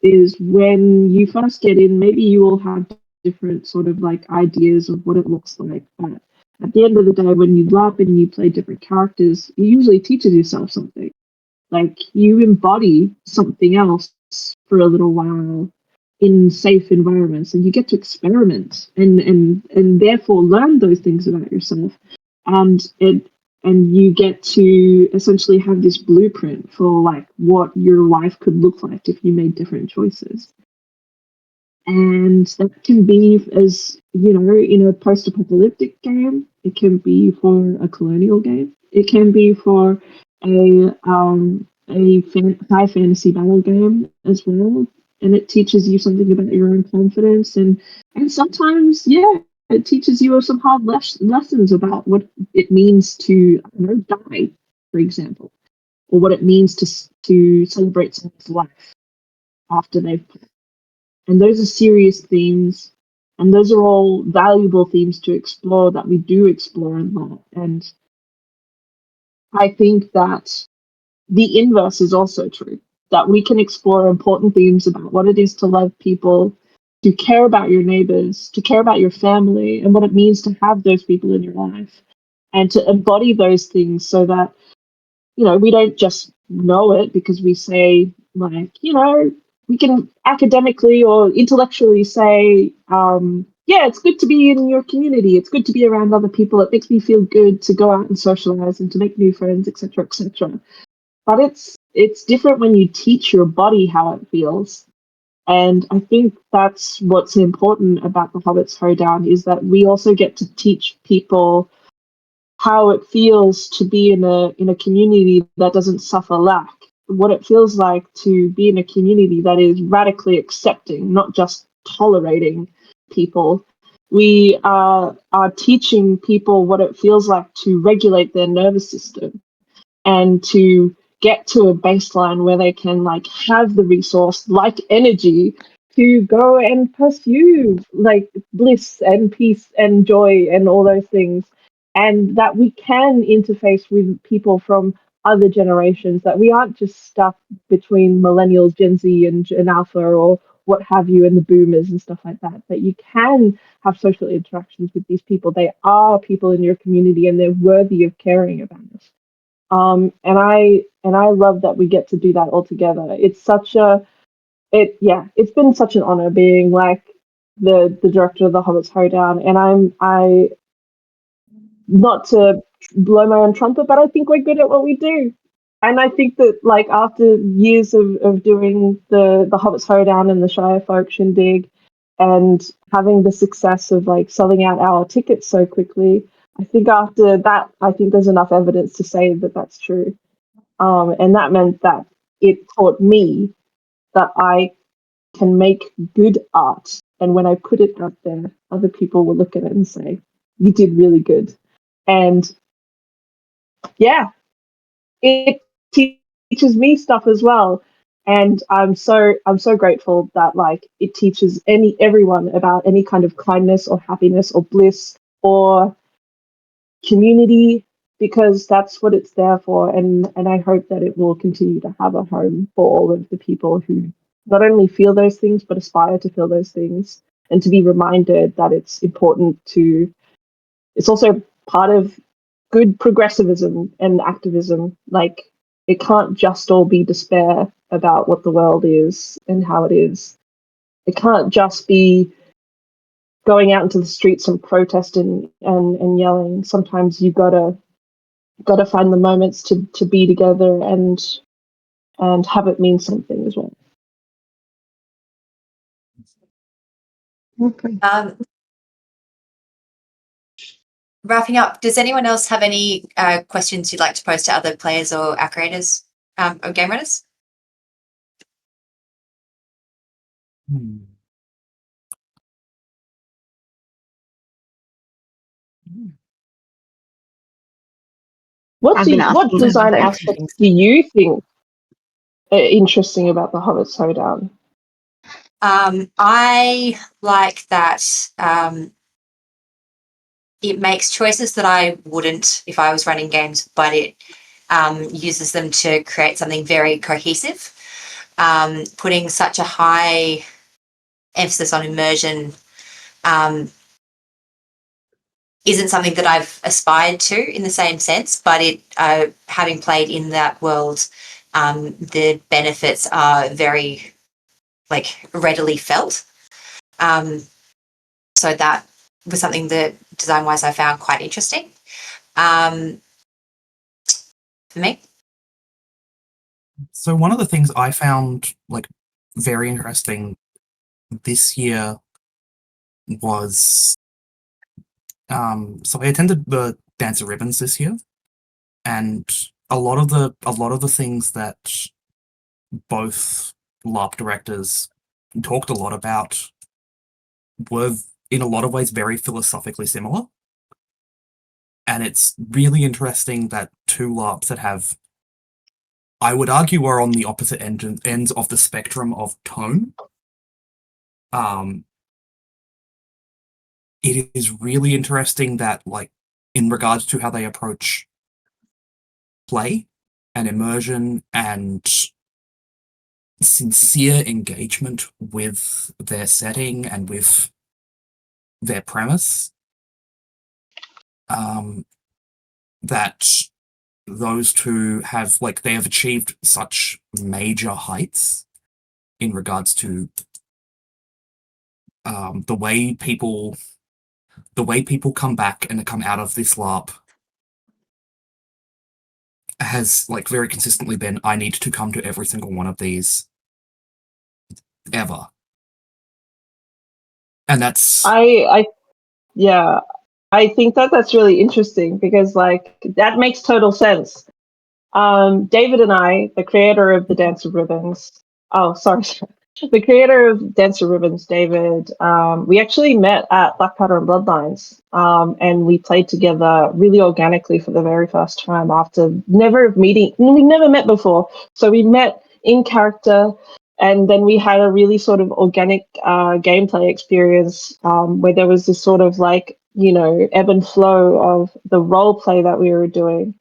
is, when you first get in, maybe you all have different sort of like ideas of what it looks like. But at the end of the day, when you LARP and you play different characters, it usually teaches yourself something. Like you embody something else for a little while in safe environments, and you get to experiment and therefore learn those things about yourself. And you get to essentially have this blueprint for like what your life could look like if you made different choices. And that can be, as you know, in a post-apocalyptic game. It can be for a colonial game. It can be for a high fantasy battle game as well. And it teaches you something about your own confidence, and sometimes, yeah, it teaches you some hard lessons about what it means to, I don't know, die, for example, or what it means to celebrate someone's life after they've played. And those are serious themes, and those are all valuable themes to explore, that we do explore a lot. And I think that the inverse is also true, that we can explore important themes about what it is to love people, to care about your neighbors, to care about your family, and what it means to have those people in your life, and to embody those things, so that, you know, we don't just know it because we say, like, you know, we can academically or intellectually say, yeah, it's good to be in your community, it's good to be around other people, it makes me feel good to go out and socialize and to make new friends, etc., etc. But it's different when you teach your body how it feels. And I think that's what's important about the Hobbits Hoedown, is that we also get to teach people how it feels to be in a community that doesn't suffer lack. What it feels like to be in a community that is radically accepting, not just tolerating people. We are teaching people what it feels like to regulate their nervous system, and to get to a baseline where they can like have the resource like energy to go and pursue like bliss and peace and joy and all those things, and that we can interface with people from other generations, that we aren't just stuck between millennials, Gen Z and Alpha, or what have you, and the boomers and stuff like that, that you can have social interactions with these people. They are people in your community, and they're worthy of caring about us. And I love that we get to do that all together. It's it's been such an honor being like the director of the Hobbits Hoedown, and I not to blow my own trumpet, but I think we're good at what we do. And I think that, like, after years of doing the Hobbits Hoedown and the Shire Folk Shindig, and having the success of like selling out our tickets so quickly, I think after that, I think there's enough evidence to say that that's true. And that meant that it taught me that I can make good art. And when I put it out there, other people will look at it and say, you did really good. And yeah, it teaches me stuff as well. And I'm so grateful that like it teaches everyone about any kind of kindness or happiness or bliss or community, because that's what it's there for. And I hope that it will continue to have a home for all of the people who not only feel those things but aspire to feel those things, and to be reminded that it's important to, it's also part of good progressivism and activism. Like, it can't just all be despair about what the world is and how it is. It can't just be going out into the streets and protesting and yelling. Sometimes you gotta find the moments to be together and have it mean something as well. Okay. Wrapping up, does anyone else have any questions you'd like to pose to other players or our creators or game runners? What design aspects do you think are interesting about the Hobbits Hoedown? I like that it makes choices that I wouldn't if I was running games, but it uses them to create something very cohesive. Putting such a high emphasis on immersion isn't something that I've aspired to in the same sense, but it having played in that world, the benefits are very readily felt. So that was something that design-wise I found quite interesting for me. So one of the things I found very interesting this year was so I attended the Dance of Ribbons this year, and a lot of the things that both LARP directors talked a lot about were in a lot of ways very philosophically similar. And it's really interesting that two LARPs that have, I would argue, are on the opposite ends of the spectrum of tone. It is really interesting that, in regards to how they approach play and immersion and sincere engagement with their setting and with their premise, that those two have they have achieved such major heights in regards to the way people come back and come out of this LARP has very consistently been, I need to come to every single one of these ever. And that's I think that's really interesting, because that makes total sense. David and I, the creator of the Dance of Ribbons, the creator of Dance of Ribbons, David, we actually met at Black Powder and Bloodlines, and we played together really organically for the very first time after never meeting. We never met before, so we met in character, and then we had a really sort of organic gameplay experience where there was this sort of ebb and flow of the role play that we were doing.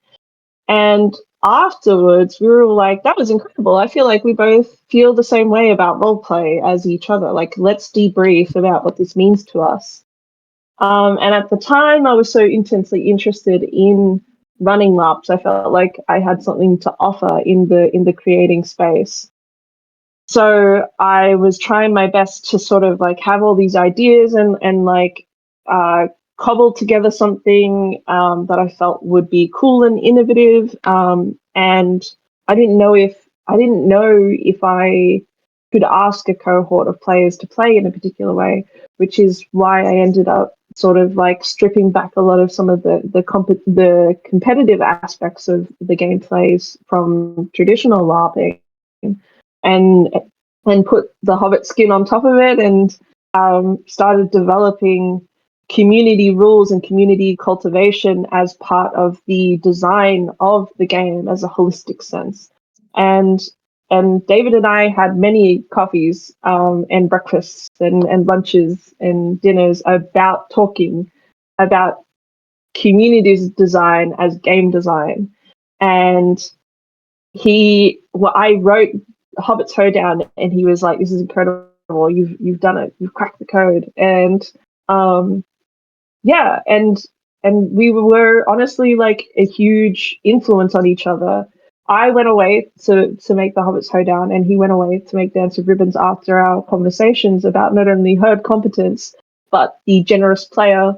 And afterwards, we were like, that was incredible. I feel like we both feel the same way about roleplay as each other. Let's debrief about what this means to us. And at the time, I was so intensely interested in running LARPs. I felt like I had something to offer in the creating space. So I was trying my best to sort of have all these ideas and cobbled together something that I felt would be cool and innovative. And I didn't know if I could ask a cohort of players to play in a particular way, which is why I ended up sort of stripping back a lot of some of the competitive aspects of the gameplays from traditional LARPing, and and put the Hobbit skin on top of it, and started developing community rules and community cultivation as part of the design of the game as a holistic sense. And David and I had many coffees and breakfasts and lunches and dinners about talking about communities design as game design. And I wrote Hobbits Hoedown, and he was like, "This is incredible. You've done it. You've cracked the code." And yeah, and we were honestly like a huge influence on each other. I went away to make the Hobbits Hoedown, and he went away to make Dance of Ribbons after our conversations about not only herd competence but the generous player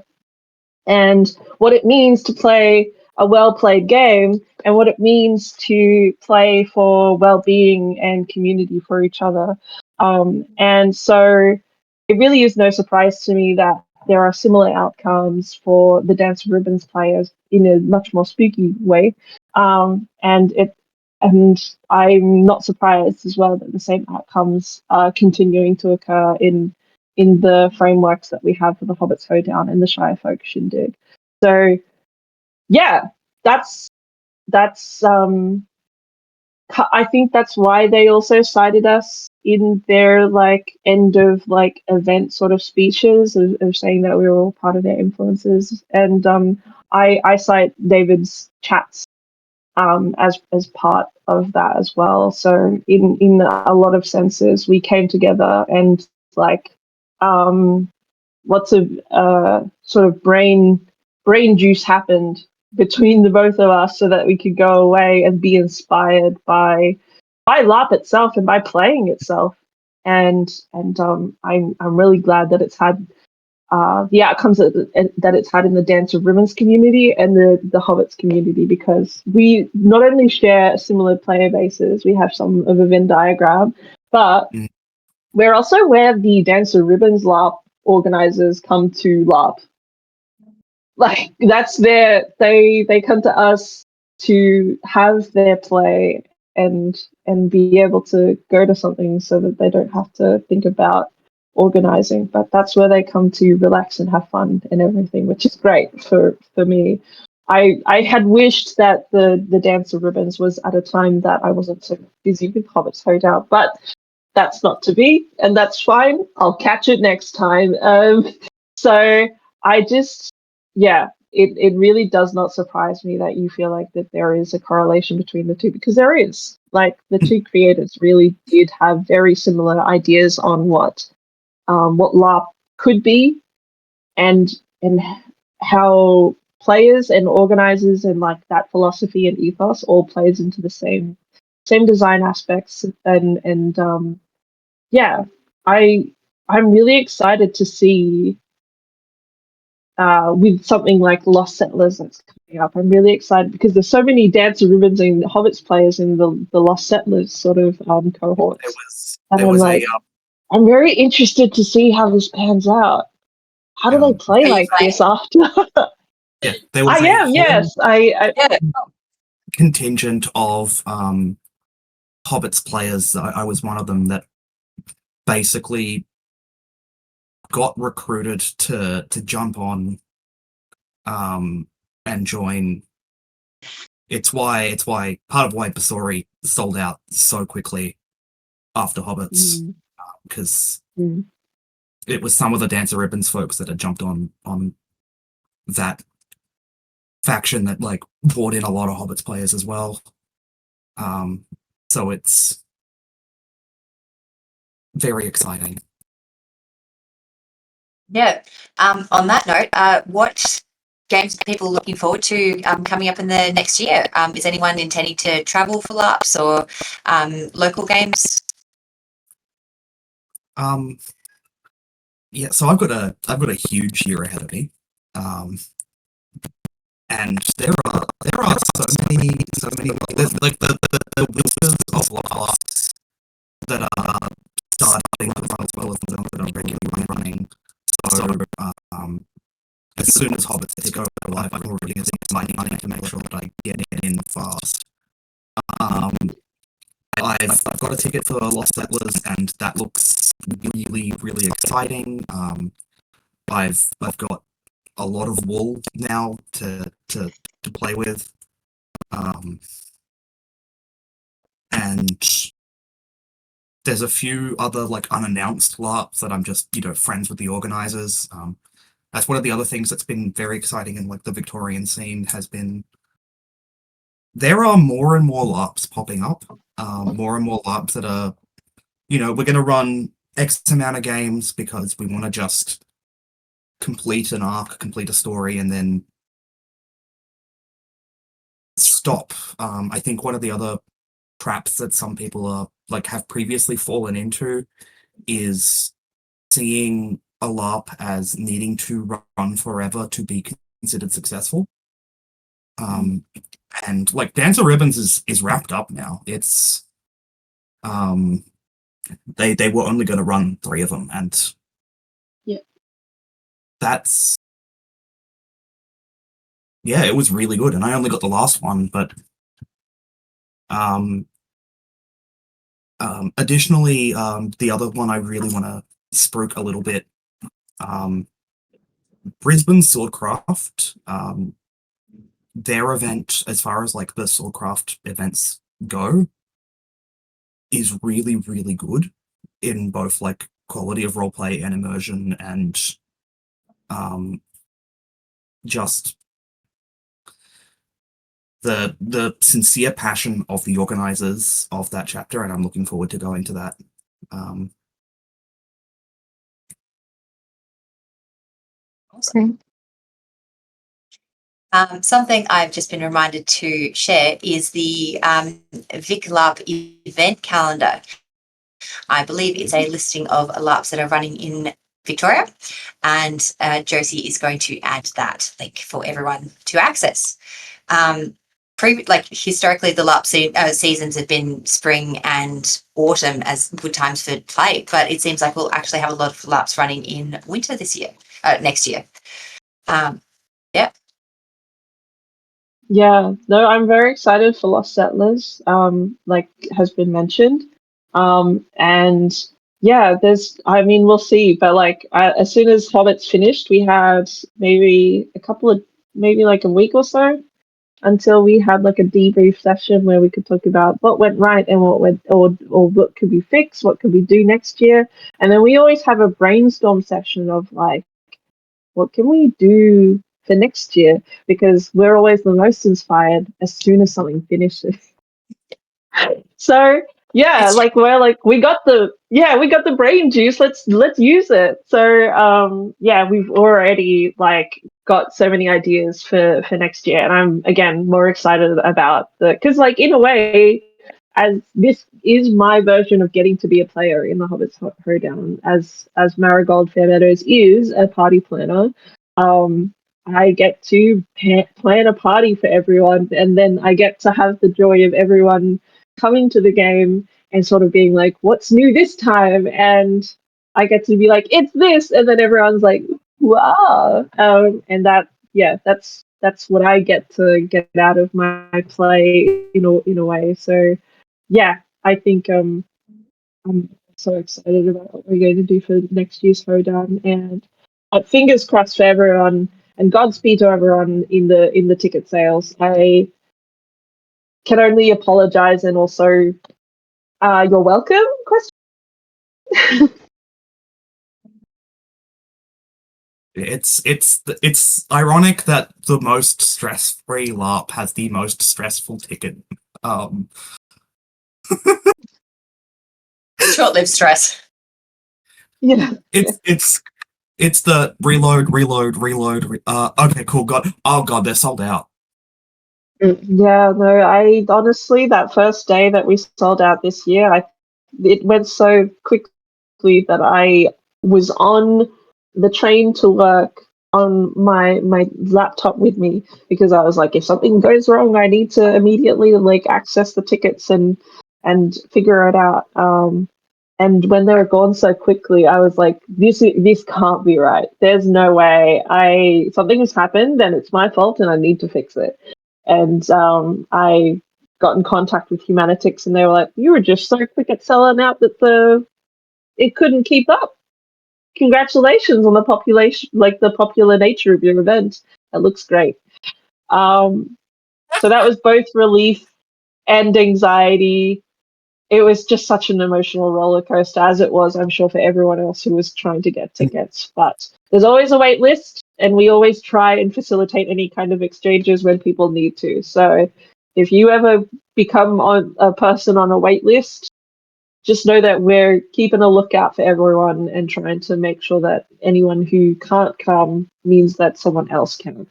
and what it means to play a well-played game and what it means to play for well-being and community for each other. And so it really is no surprise to me that there are similar outcomes for the Dance of Ribbons players in a much more spooky way. And I'm not surprised as well that the same outcomes are continuing to occur in the frameworks that we have for the Hobbits Hoedown and the Shire Folk Shindig. So yeah, that's I think that's why they also cited us in their like end of like event sort of speeches of saying that we were all part of their influences. And I cite David's chats as part of that as well. So in a lot of senses, we came together and like lots of sort of brain juice happened between the both of us so that we could go away and be inspired by LARP itself and by playing itself. And I'm really glad that it's had the outcomes that it's had in the Dance of Ribbons community and the Hobbits community, because we not only share similar player bases, we have some of a Venn diagram, but we're also where the Dance of Ribbons LARP organizers come to LARP. Like that's they come to us to have their play and be able to go to something so that they don't have to think about organizing, but that's where they come to relax and have fun and everything, which is great for me. I had wished that the Dance of Ribbons was at a time that I wasn't so busy with Hobbits Hoedown, but that's not to be, and that's fine. I'll catch it next time. So I just, yeah, it really does not surprise me that you feel like that there is a correlation between the two, because there is. Like the two creators really did have very similar ideas on what LARP could be, and how players and organizers and like that philosophy and ethos all plays into the same design aspects. And yeah, I'm really excited to see with something like Lost Settlers that's coming up. I'm really excited because there's so many Dance of Ribbons and Hobbits players in the Lost Settlers sort of cohorts. I'm very interested to see how this pans out. How do they play like this after? Yeah, there was yes. I contingent of Hobbits players. I was one of them that basically got recruited to jump on and join. It's why part of why Basori sold out so quickly after Hobbits, because it was some of the Dance of Ribbons folks that had jumped on that faction that like brought in a lot of Hobbits players as well. So it's very exciting. Yeah. On that note, what games are people looking forward to coming up in the next year? Is anyone intending to travel for LARPs or local games? Yeah, so I've got a huge year ahead of me. And there are so many there's like the Wizards of LARPs that are starting to run as well as the ones that are regularly running. So as soon as Hobbits go live, I'm already using my money to make sure that I get it in fast. I I've got a ticket for Lost Settlers, and that looks really, really exciting. I've got a lot of wool now to play with, and there's a few other like unannounced LARPs that I'm just friends with the organizers. That's one of the other things that's been very exciting in like the Victorian scene has been there are more and more LARPs popping up, more and more LARPs that are, we're going to run X amount of games because we want to just complete an arc, complete a story, and then stop. I think one of the other traps that some people are like have previously fallen into is seeing a LARP as needing to run forever to be considered successful. And like Dance of Ribbons is wrapped up now. It's they were only going to run 3 of them, and that's it was really good, and I only got the last one, but additionally, the other one I really want to spruik a little bit, Brisbane Swordcraft, their event, as far as like the Swordcraft events go, is really, really good in both like quality of roleplay and immersion, and just the sincere passion of the organizers of that chapter, and I'm looking forward to going to that. Awesome. Something I've just been reminded to share is the Vic LARP event calendar. I believe it's a listing of LARPs that are running in Victoria, and Josie is going to add that link for everyone to access. Historically, the LARP seasons have been spring and autumn as good times for play, but it seems like we'll actually have a lot of LARPs running in winter next year. Yeah, no, I'm very excited for Lost Settlers, like has been mentioned. And yeah, we'll see, but like as soon as Hobbit's finished, we had maybe like a week or so until we had like a debrief session where we could talk about what went right and what went or what could be fixed, what could we do next year. And then we always have a brainstorm session of like, what can we do for next year? Because we're always the most inspired as soon as something finishes. So yeah, like we're like we got the brain juice. Let's use it. So yeah, we've already like got so many ideas for next year, and I'm again more excited about because like in a way, as this is my version of getting to be a player in the Hobbits Hoedown, as Marigold Fairmeadows is a party planner. I get to plan a party for everyone, and then I get to have the joy of everyone coming to the game and sort of being like, what's new this time? And I get to be like, it's this, and then everyone's like, wow. And that's what I get to get out of my play in a way. So yeah, I think I'm so excited about what we're going to do for next year's Hoedown, and fingers crossed for everyone, and Godspeed to everyone in the ticket sales. I can only apologize, and also you're welcome question. It's ironic that the most stress-free LARP has the most stressful ticket. Short-lived stress. Yeah. It's the reload. Okay, cool. God, they're sold out. Yeah, no, I honestly, that first day that we sold out this year, it went so quickly that I was on the train to work on my laptop with me, because I was like, if something goes wrong, I need to immediately like access the tickets and figure it out. And when they were gone so quickly, I was like, this can't be right. There's no way. Something has happened and it's my fault and I need to fix it. And I got in contact with Humanitix, and they were like, "You were just so quick at selling out that it couldn't keep up. Congratulations on the population, like the popular nature of your event. It looks great." So that was both relief and anxiety. It was just such an emotional roller coaster, as it was, I'm sure, for everyone else who was trying to get tickets. But there's always a wait list, and we always try and facilitate any kind of exchanges when people need to. So if you ever become a person on a wait list, just know that we're keeping a lookout for everyone and trying to make sure that anyone who can't come means that someone else can.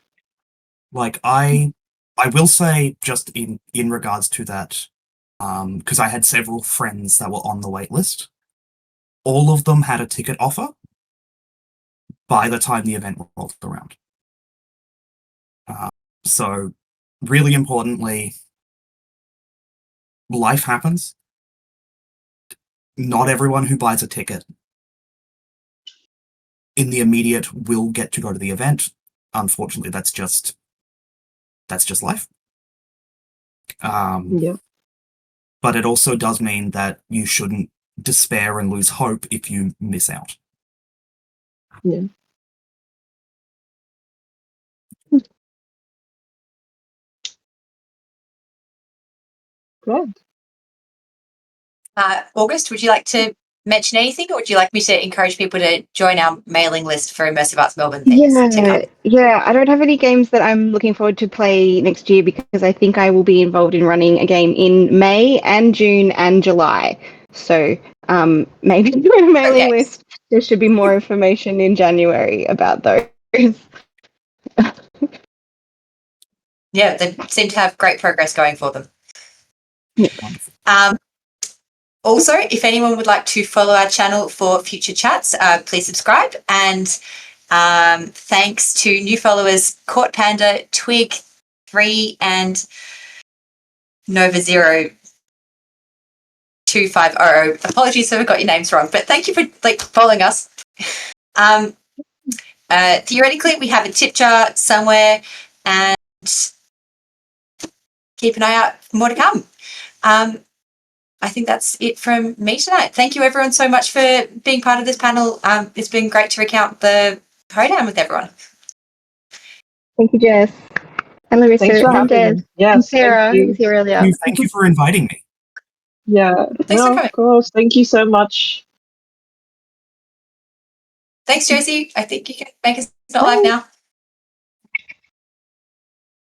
Like, I will say, just in regards to that, because I had several friends that were on the wait list. All of them had a ticket offer by the time the event rolled around. So, really importantly, life happens. Not everyone who buys a ticket in the immediate will get to go to the event. Unfortunately, that's just life. Yeah. But it also does mean that you shouldn't despair and lose hope if you miss out. Yeah. Good. August, would you like to mention anything, or would you like me to encourage people to join our mailing list for Immersive Arts Melbourne things to come? Yeah. I don't have any games that I'm looking forward to play next year because I think I will be involved in running a game in May and June and July. So maybe join a mailing list. There should be more information in January about those. Yeah, they seem to have great progress going for them. Wonderful. Also, if anyone would like to follow our channel for future chats, please subscribe. And thanks to new followers Court Panda, Twig 3, and Nova 02500. Apologies if I got your names wrong, but thank you for following us. Theoretically, we have a tip jar somewhere, and keep an eye out for more to come. I think that's it from me tonight. Thank you, everyone, so much for being part of this panel. It's been great to recount the hoedown with everyone. Thank you, Jess. And Larissa Thanks for and having Des. me. Yes, And Sarah, thank you. who was here earlier. Thank you for inviting me. Yeah, Thanks for no, coming. of course. Thank you so much. Thanks, Josie. I think you can make us not live now.